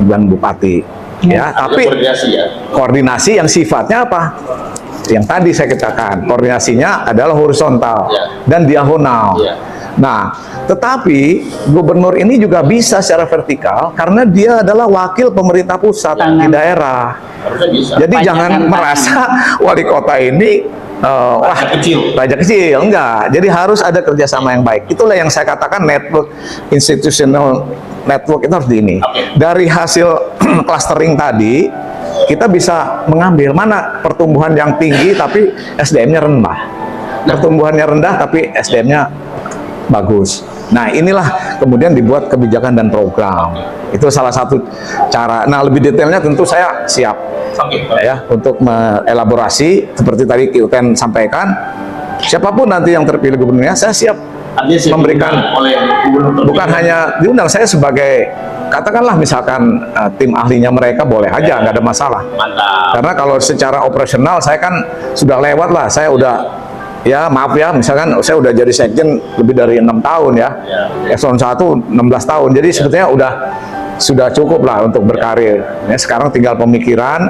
dan bupati. Ya, tapi koordinasi yang sifatnya apa? Yang tadi saya katakan, koordinasinya adalah horizontal dan diagonal. Nah, tetapi gubernur ini juga bisa secara vertikal karena dia adalah wakil pemerintah pusat di daerah. Jadi jangan merasa wali kota ini raja kecil, enggak. Jadi harus ada kerjasama yang baik. Itulah yang saya katakan network, institutional network itu harus dari hasil clustering tadi. Kita bisa mengambil mana pertumbuhan yang tinggi tapi SDM-nya rendah, pertumbuhannya rendah tapi SDM-nya bagus. Nah, inilah kemudian dibuat kebijakan dan program. Itu salah satu cara. Nah, lebih detailnya tentu saya siap ya untuk mengelaborasi seperti tadi Ki Uten sampaikan. Siapapun nanti yang terpilih gubernurnya, saya siap memberikan, bukan hanya diundang, saya sebagai katakanlah misalkan tim ahlinya mereka boleh aja, nggak ada masalah. Karena kalau secara operasional saya kan sudah lewat lah, saya udah maaf ya, misalkan saya udah jadi sekjen lebih dari 6 tahun ya, Eselon 1 16 tahun, jadi sebetulnya sudah cukup lah untuk berkarir. Ya, sekarang tinggal pemikiran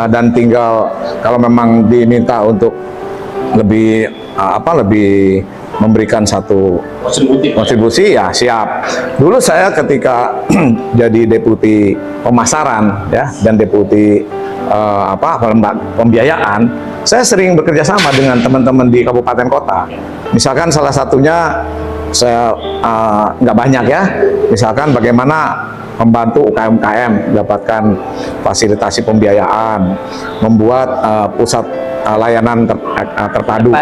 dan tinggal kalau memang diminta untuk lebih lebih memberikan satu kontribusi ya siap. Dulu saya ketika jadi deputi pemasaran ya dan deputi pembiayaan, saya sering bekerja sama dengan teman-teman di kabupaten kota. Misalkan salah satunya saya nggak banyak ya, misalkan bagaimana membantu UKM mendapatkan fasilitasi pembiayaan, membuat pusat layanan terpadu,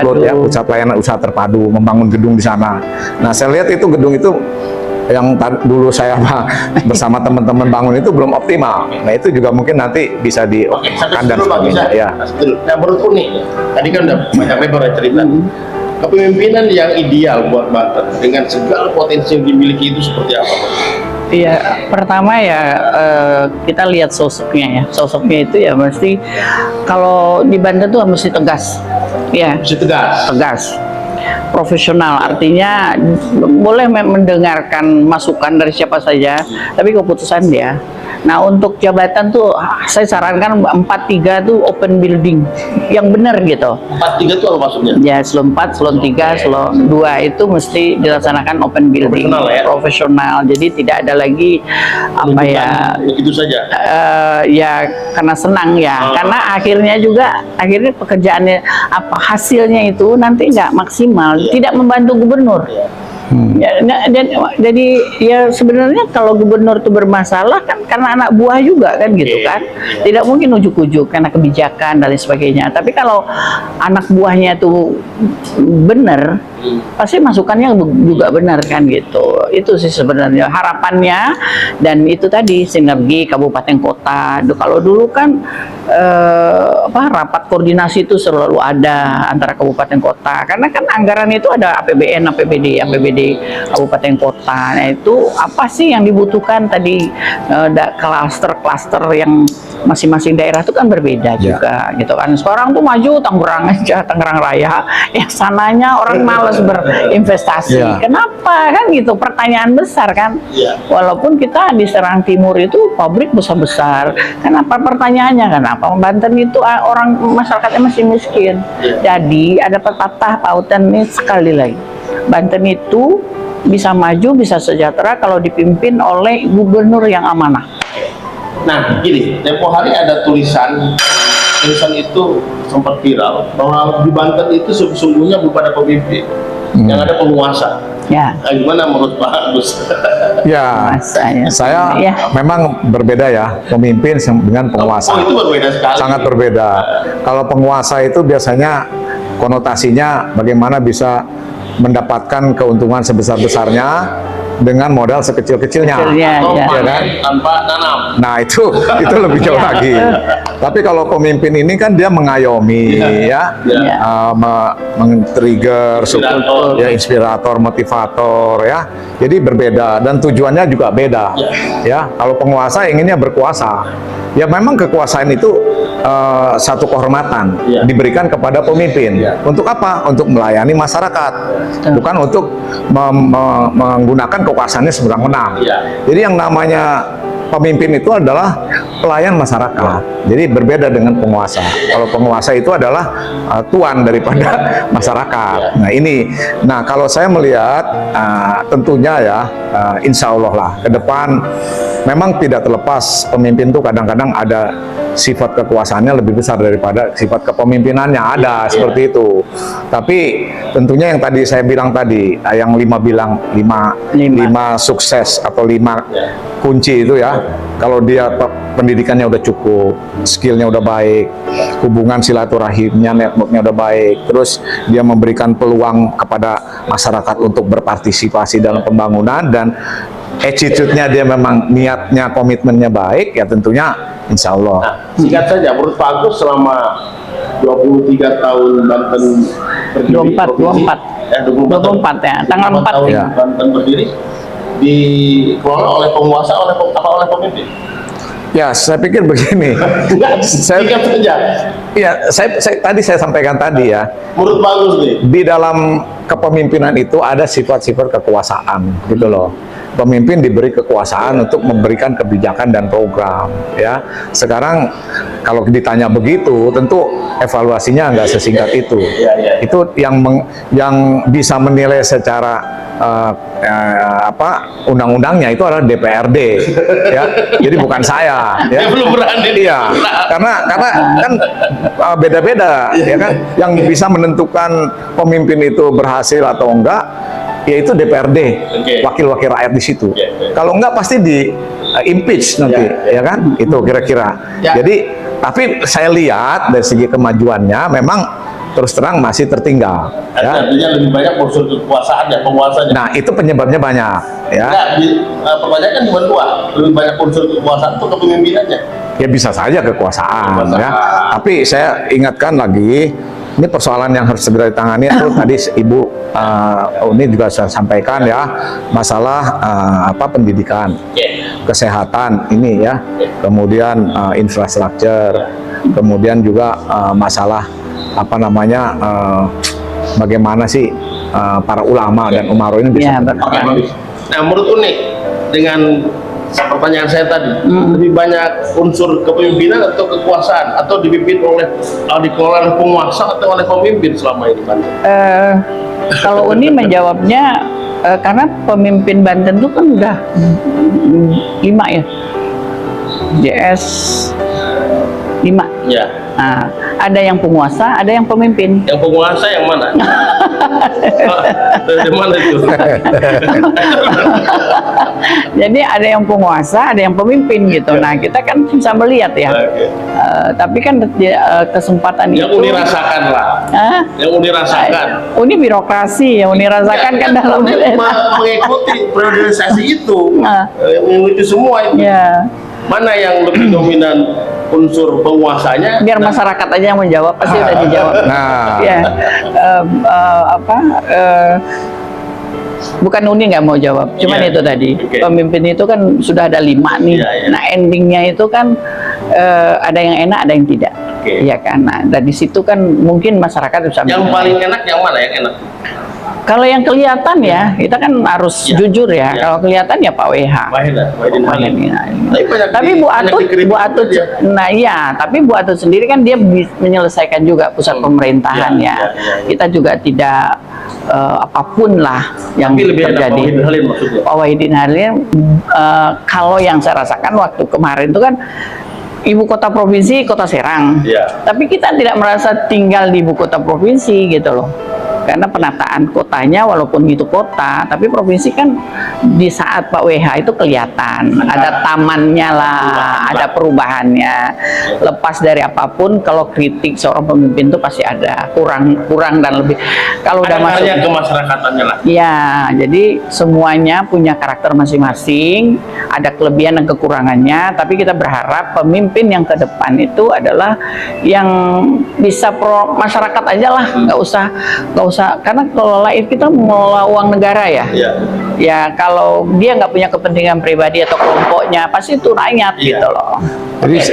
pusat layanan usaha terpadu, membangun gedung di sana. Nah, saya lihat itu gedung itu yang dulu saya bersama teman-teman bangun itu belum optimal. Nah, itu juga mungkin nanti bisa dioptimalkan dan sebagainya. Nah, menurutku nih, tadi kan udah banyak lebar cerita. Kepemimpinan yang ideal buat Banten dengan segala potensi yang dimiliki itu seperti apa? Iya, pertama ya kita lihat sosoknya ya. Sosoknya itu ya mesti kalau di Banten tuh mesti tegas. Ya, Mesti tegas. tegas. Profesional artinya boleh mendengarkan masukan dari siapa saja, tapi keputusan dia. Nah, untuk jabatan tuh saya sarankan 4-3 tuh open building yang benar gitu. 4-3 itu apa maksudnya? Ya, selon 4, selon 3, selon 2 itu mesti dilaksanakan open building. Profesional ya? Profesional. Jadi tidak ada lagi apa ya, Begitu saja. ya karena senang ya, karena akhirnya pekerjaannya apa hasilnya itu nanti nggak maksimal, tidak membantu gubernur. Ya, jadi ya sebenarnya kalau gubernur itu bermasalah kan karena anak buah juga kan gitu kan, tidak mungkin ujuk-ujuk karena kebijakan dan lain sebagainya. Tapi kalau anak buahnya itu benar, pasti masukannya juga benar kan gitu. Itu sih sebenarnya harapannya, dan itu tadi sinergi kabupaten kota. Kalau dulu kan rapat koordinasi itu selalu ada antara kabupaten kota, karena kan anggaran itu ada APBN, APBD kabupaten kota. Nah, itu apa sih yang dibutuhkan tadi, klaster-klaster yang masing-masing daerah itu kan berbeda juga gitu kan. Sekarang tuh maju Tangerang aja, Tangerang Raya, yang sananya orang malas berinvestasi. Kenapa kan gitu? Pertanyaan besar kan. Walaupun kita di Serang Timur itu pabrik besar-besar. Kenapa pertanyaannya? Kenapa Banten itu orang masyarakatnya masih miskin? Jadi ada pepatah pautan ini sekali lagi. Banten itu bisa maju, bisa sejahtera kalau dipimpin oleh gubernur yang amanah. Nah, gini, tempo hari ada tulisan itu sempat viral bahwa di Banten itu sesungguhnya bukan ada pemimpin, yang ada penguasa. Ya. Nah, gimana menurut Pak Agus? Ya, saya memang berbeda ya, pemimpin dengan penguasa. Oh, itu berbeda sekali. Sangat berbeda. Kalau penguasa itu biasanya konotasinya bagaimana bisa mendapatkan keuntungan sebesar-besarnya dengan modal sekecil-kecilnya, ya kan? Tanpa tanam. Nah, itu lebih jauh lagi. Tapi kalau pemimpin ini kan dia mengayomi, men-trigger, inspirator, motivator, ya. Jadi berbeda dan tujuannya juga beda. Ya, kalau penguasa inginnya berkuasa. Ya memang kekuasaan itu satu kehormatan diberikan kepada pemimpin. Untuk apa? Untuk melayani masyarakat, bukan untuk menggunakan kekuasaannya sewenang-wenang. Jadi yang namanya pemimpin itu adalah pelayan masyarakat. Jadi berbeda dengan penguasa. Kalau penguasa itu adalah tuan daripada masyarakat. Nah kalau saya melihat tentunya ya, insya Allah lah ke depan memang tidak terlepas pemimpin itu kadang-kadang ada sifat kekuasaannya lebih besar daripada sifat kepemimpinannya, ada seperti itu. Tapi tentunya yang tadi saya bilang tadi, yang 5 sukses atau 5 kunci itu ya, kalau dia pendidikannya udah cukup, skillnya udah baik, hubungan silaturahimnya, networknya udah baik, terus dia memberikan peluang kepada masyarakat untuk berpartisipasi dalam pembangunan, dan attitude-nya dia memang niatnya, komitmennya baik, ya tentunya insya Allah. Nah, singkat saja, menurut Pak Agus selama 23 tahun Banten berdiri, 24 ya, tanggal 4 tahun ya. Banten berdiri, dikelola oleh penguasa, oleh pemimpin. Ya, saya pikir begini. Singkat saja. Ya, tadi saya sampaikan tadi ya. Menurut Pak Agus nih, di dalam kepemimpinan itu ada sifat-sifat kekuasaan, gitu loh. Pemimpin diberi kekuasaan untuk memberikan kebijakan dan program, ya. Sekarang kalau ditanya begitu, tentu evaluasinya nggak sesingkat itu. Itu yang bisa menilai secara undang-undangnya itu adalah DPRD, ya. Jadi bukan saya, ya. Belum berani. Iya, karena kan beda-beda, ya kan. Yang bisa menentukan pemimpin itu berhasil atau enggak, yaitu DPRD, wakil-wakil rakyat di situ. Kalau enggak pasti di impeach nanti, ya kan? Itu kira-kira. Jadi, tapi saya lihat dari segi kemajuannya memang terus terang masih tertinggal. Ya. Artinya lebih banyak unsur kekuasaan dan penguasanya. Nah, itu penyebabnya banyak. Ya. Pertanyaan kan cuma dua, lebih banyak unsur kekuasaan atau kepemimpinannya? Ya bisa saja kekuasaan. Ya. Tapi saya ingatkan lagi, ini persoalan yang harus segera ditangani. Itu tadi Ibu Uni juga saya sampaikan ya, masalah pendidikan, kesehatan ini ya, kemudian infrastruktur, kemudian juga masalah apa namanya bagaimana sih para ulama dan umaro ini bisa Oke, bagus. Nah, menurut Uni, dengan pertanyaan saya tadi, lebih banyak unsur kepemimpinan atau kekuasaan, atau dipimpin oleh dikelola oleh penguasa atau oleh pemimpin selama ini, Pak? Kalau Uni menjawabnya karena pemimpin Banten itu kan udah 5 ya, JS 5. Ya. Nah, ada yang penguasa, ada yang pemimpin. Yang penguasa yang mana? Dari mana itu? Jadi ada yang penguasa, ada yang pemimpin gitu. Nah, kita kan bisa melihat ya. Tapi kan kesempatan Yang itu. Uni rasakan lah. Yang Uni rasakan. Uni birokrasi, yang Uni rasakan kan dalam mengikuti priorisasi itu, mengikuti semua itu. Ya. Mana yang lebih dominan unsur penguasanya? Biar masyarakat aja yang menjawab, pasti udah dijawab. Nah, Ya, bukan Uni nggak mau jawab, cuman Iya. itu tadi Oke. pemimpin itu kan sudah ada 5 nih. Iya, iya. Nah, endingnya itu kan ada yang enak, ada yang tidak. Oke. Iya kan. Nah, dari situ kan mungkin masyarakat bisa Yang menilai. paling enak yang mana yang enak? Kalau yang kelihatan ya, kita kan harus Iya. jujur ya. Iya. Kalau kelihatan ya Pak WH. Wahidin Halim. Tapi Bu Atut, dia. nah iya, tapi Bu Atut sendiri kan dia menyelesaikan juga pusat pemerintahan Iya, ya. iya, iya. Kita juga tidak apapun lah yang Tapi lebih enak terjadi. Wahidin Halim maksudnya. Pak Wahidin Halim, kalau yang saya rasakan waktu kemarin itu kan ibu kota provinsi Kota Serang. Iya. Tapi kita tidak merasa tinggal di ibu kota provinsi gitu loh. Karena penataan kotanya walaupun itu kota, tapi provinsi kan di saat Pak WH itu kelihatan ada tamannya lah, ada perubahannya. Lepas dari apapun, kalau kritik seorang pemimpin itu pasti ada kurang dan lebih. Kalau udah masuk Ada kemasyarakatannya lah. ya, jadi semuanya punya karakter masing-masing, ada kelebihan dan kekurangannya, tapi kita berharap pemimpin yang ke depan itu adalah yang bisa pro masyarakat aja lah, nggak usah, karena kalau lain kita mengelola uang negara ya. Iya. Ya kalau dia nggak punya kepentingan pribadi atau kelompoknya, pasti itu rakyat Iya. gitu loh.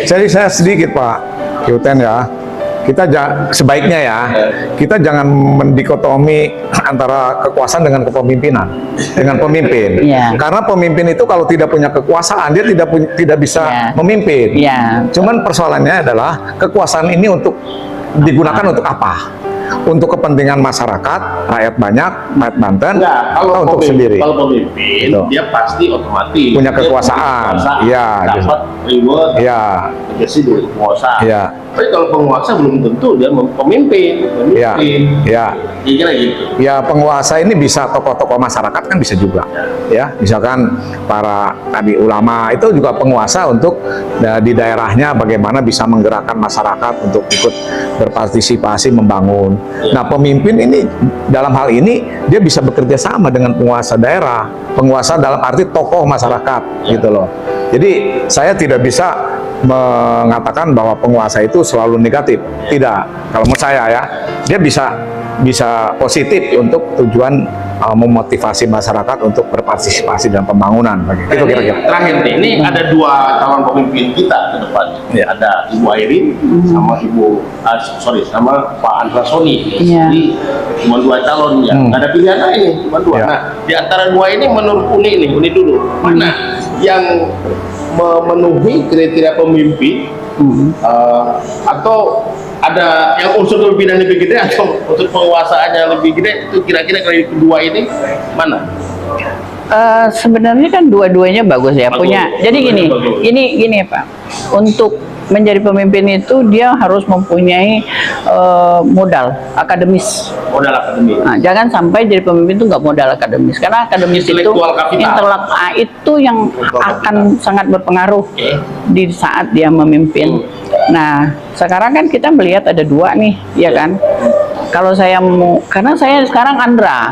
jadi saya sedikit Pak Yuten ya. Kita sebaiknya ya, kita jangan mendikotomi antara kekuasaan dengan kepemimpinan, dengan pemimpin. Iya. Karena pemimpin itu kalau tidak punya kekuasaan, dia tidak bisa Iya. memimpin. Iya. Cuman persoalannya adalah kekuasaan ini untuk digunakan untuk apa? Untuk kepentingan masyarakat, rakyat banyak, rakyat Banten, Enggak, atau untuk sendiri. Kalau pemimpin, Gitu. dia pasti otomatis Punya dia kekuasaan. Iya, dapat reward, Iya, legasi dari penguasa. iya, Tapi kalau penguasa belum tentu dia pemimpin. iya, iya. Kira-kira gitu. Ya penguasa ini bisa tokoh-tokoh masyarakat kan bisa juga, ya misalkan para tadi ulama itu juga penguasa untuk di daerahnya bagaimana bisa menggerakkan masyarakat untuk ikut berpartisipasi membangun. Nah pemimpin ini dalam hal ini dia bisa bekerja sama dengan penguasa daerah, penguasa dalam arti tokoh masyarakat gitu loh. Jadi saya tidak bisa mengatakan bahwa penguasa itu selalu negatif, tidak. Kalau menurut saya ya, dia bisa positif untuk tujuan memotivasi masyarakat untuk berpartisipasi dalam pembangunan. Gitu kira-kira. Terakhir nih, ini ada 2 calon pemimpin kita ke depan. Ya. Ada Ibu Airin sama sama Pak Andra Soni. Iya. Jadi cuma 2 calon ya. Nggak ada pilihan lain nih, cuma 2. Ya. Nah, di antara 2 ini menurut Uni dulu, mana yang memenuhi kriteria pemimpin atau ada yang unsur kepemimpinan lebih gede atau unsur penguasaannya lebih gede, itu kira-kira dari kedua ini mana? Sebenarnya kan dua-duanya bagus ya Bagus. punya. Jadi gini, Bagus. gini Pak. Untuk menjadi pemimpin itu dia harus mempunyai modal akademis. Modal akademis. Nah, jangan sampai jadi pemimpin itu nggak modal akademis, karena akademis itu Intelektual kapital. itu yang akan sangat berpengaruh Oke. di saat dia memimpin. Nah, sekarang kan kita melihat ada 2 nih, ya kan? Kalau saya mau, karena saya sekarang Andra,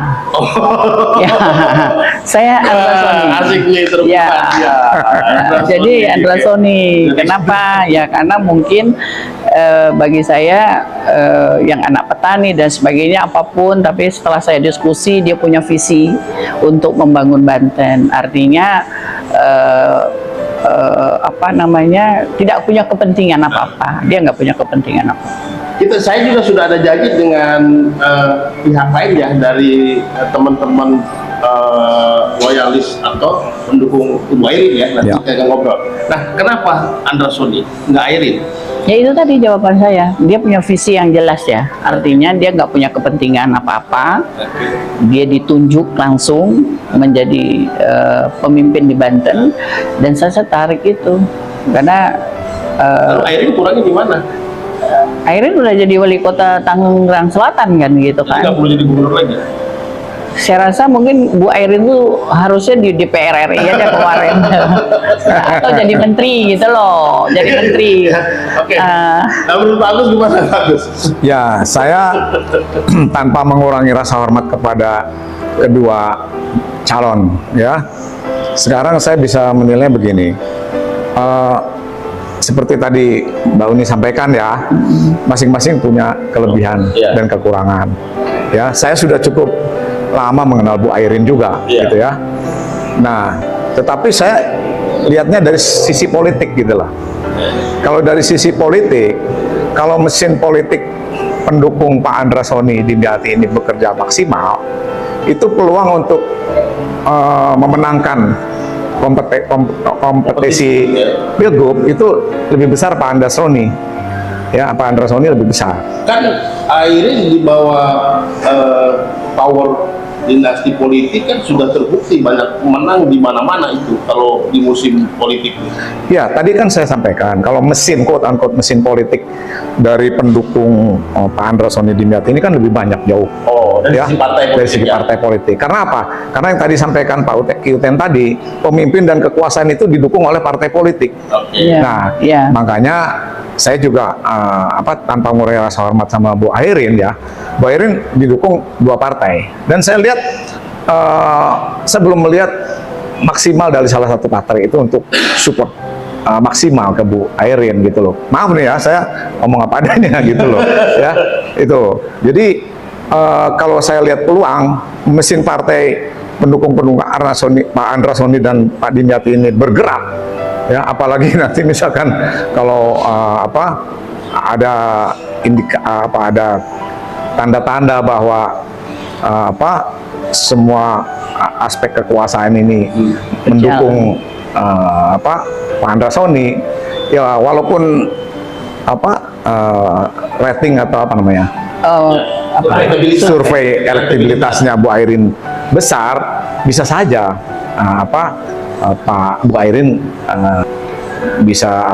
ya, saya Andra Soni. Asik nih terbuka Ya. dia. Andra Jadi Soni. Andra Soni, Jadi- kenapa? Ya karena mungkin bagi saya yang anak petani dan sebagainya apapun, tapi setelah saya diskusi dia punya visi untuk membangun Banten. Artinya apa namanya, tidak punya kepentingan apa-apa. Dia nggak punya kepentingan apa. Saya juga sudah ada janji dengan pihak lain ya, dari teman-teman loyalis atau pendukung Ibu Airin ya, nanti kita ngobrol. Nah, kenapa Andrasoni nggak Airin? Ya itu tadi jawaban saya. Dia punya visi yang jelas ya. Artinya dia nggak punya kepentingan apa-apa. Dia ditunjuk langsung menjadi pemimpin di Banten, dan saya tertarik itu karena Lalu Airin kurangnya di mana? Airin udah jadi wali kota Tangerang Selatan kan gitu Jadi kan. nggak perlu jadi gubernur lagi. Saya rasa mungkin Bu Airin tuh harusnya di DPR RI aja kemarin atau jadi menteri gitu loh, jadi menteri. Oke. Nah, menurut Pak Agus gimana, Pak Agus? Ya, saya tanpa mengurangi rasa hormat kepada kedua calon, ya. Sekarang saya bisa menilai begini. Seperti tadi Mbak Uni sampaikan ya, masing-masing punya kelebihan dan kekurangan. Ya, saya sudah cukup lama mengenal Bu Airin juga, gitu ya. Nah, tetapi saya lihatnya dari sisi politik gitu lah. Kalau dari sisi politik, kalau mesin politik pendukung Pak Andrasoni Dindiati ini bekerja maksimal, itu peluang untuk memenangkan kompetisi Pilgub itu lebih besar Pak Andrasoni. Ya, Pak Andrasoni lebih besar. Kan Airin di bawah power dinasti politik kan sudah terbukti banyak menang di mana-mana itu kalau di musim politik. Ya, tadi kan saya sampaikan kalau mesin quote unquote mesin politik dari pendukung Pak Andrasoni Dindiati ini kan lebih banyak jauh. Oh, dari ya, sisi partai politik. dari segi partai politik. Karena apa? Karena yang tadi sampaikan Pak Uten tadi, pemimpin dan kekuasaan itu didukung oleh partai politik. Okay. Nah, saya juga tanpa mengurangi rasa hormat sama Bu Airin ya, Bu Airin didukung dua partai, dan saya lihat saya belum melihat maksimal dari salah satu partai itu untuk support maksimal ke Bu Airin gitu loh. Maaf nih ya, saya ngomong apa adanya gitu loh ya, itu. Jadi kalau saya lihat peluang mesin partai pendukung Pak Andrasoni dan Pak Dindiati ini bergerak, ya, apalagi nanti misalkan kalau ada ada tanda-tanda bahwa semua aspek kekuasaan ini mendukung Pak Andrasoni, ya walaupun rating atau survei elektabilitasnya Bu Airin besar, bisa saja Pak Bu Airin bisa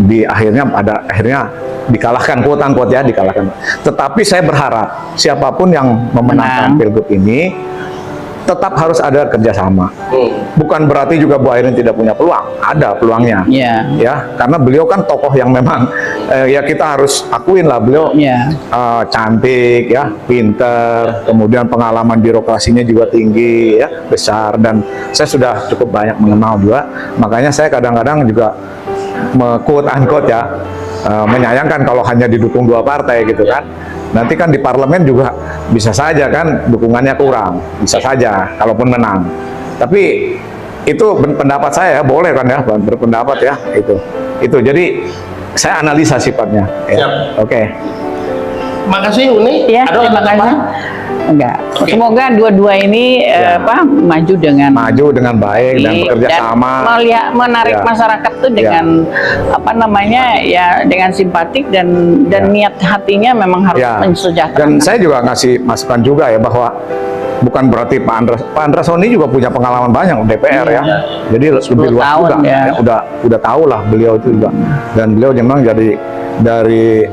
di akhirnya dikalahkan, quote unquote ya, dikalahkan. Tetapi saya berharap siapapun yang memenangkan Pilgub ini tetap harus ada kerjasama. Bukan berarti juga Bu Airin tidak punya peluang, ada peluangnya. Ya, karena beliau kan tokoh yang memang ya kita harus akuin lah, beliau cantik ya, pinter, kemudian pengalaman birokrasinya juga tinggi ya, besar, dan saya sudah cukup banyak mengenal juga. Makanya saya kadang-kadang juga quote unquote ya, menyayangkan kalau hanya didukung dua partai gitu kan. Nanti kan di parlemen juga bisa saja kan dukungannya kurang, bisa saja kalaupun menang. Tapi itu pendapat saya, boleh kan ya berpendapat ya, itu. Jadi saya analisa sifatnya. Ya. Oke. Makasih Uni. Ya, terima kasih. Enggak. Semoga dua-dua ini maju dengan baik dan bekerja sama. Menarik masyarakat tuh dengan ya dengan simpatik dan niat hatinya memang harus mensejahterakan. Dan saya juga ngasih masukan juga ya, bahwa bukan berarti Pak Andrasoni juga punya pengalaman banyak di DPR ya. Jadi lebih luas juga ya. Udah tahu lah beliau itu juga. Dan beliau memang jadi dari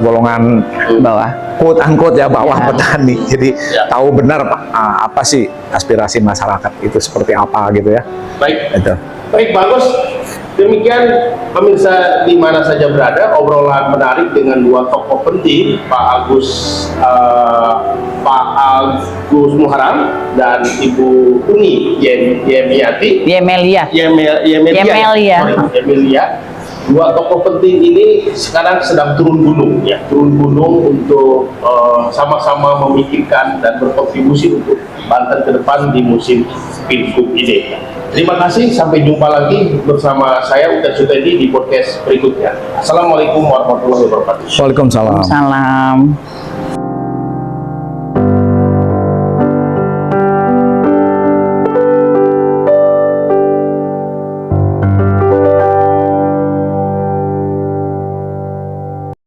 golongan bawah, quote unquote ya, bawah petani. Jadi tahu benar apa sih aspirasi masyarakat itu seperti apa gitu ya. Baik. Itu. Baik, bagus. Demikian pemirsa di mana saja berada, obrolan menarik dengan dua tokoh penting, Pak Agus Muharam dan Ibu Uni Yemelia. dua tokoh penting ini sekarang sedang turun gunung ya, turun gunung untuk sama-sama memikirkan dan berkontribusi untuk Banten ke depan di musim Pilgub ini. Terima kasih, sampai jumpa lagi bersama saya Uta Sutedi di podcast berikutnya. Assalamualaikum warahmatullahi wabarakatuh. Waalaikumsalam. Salam.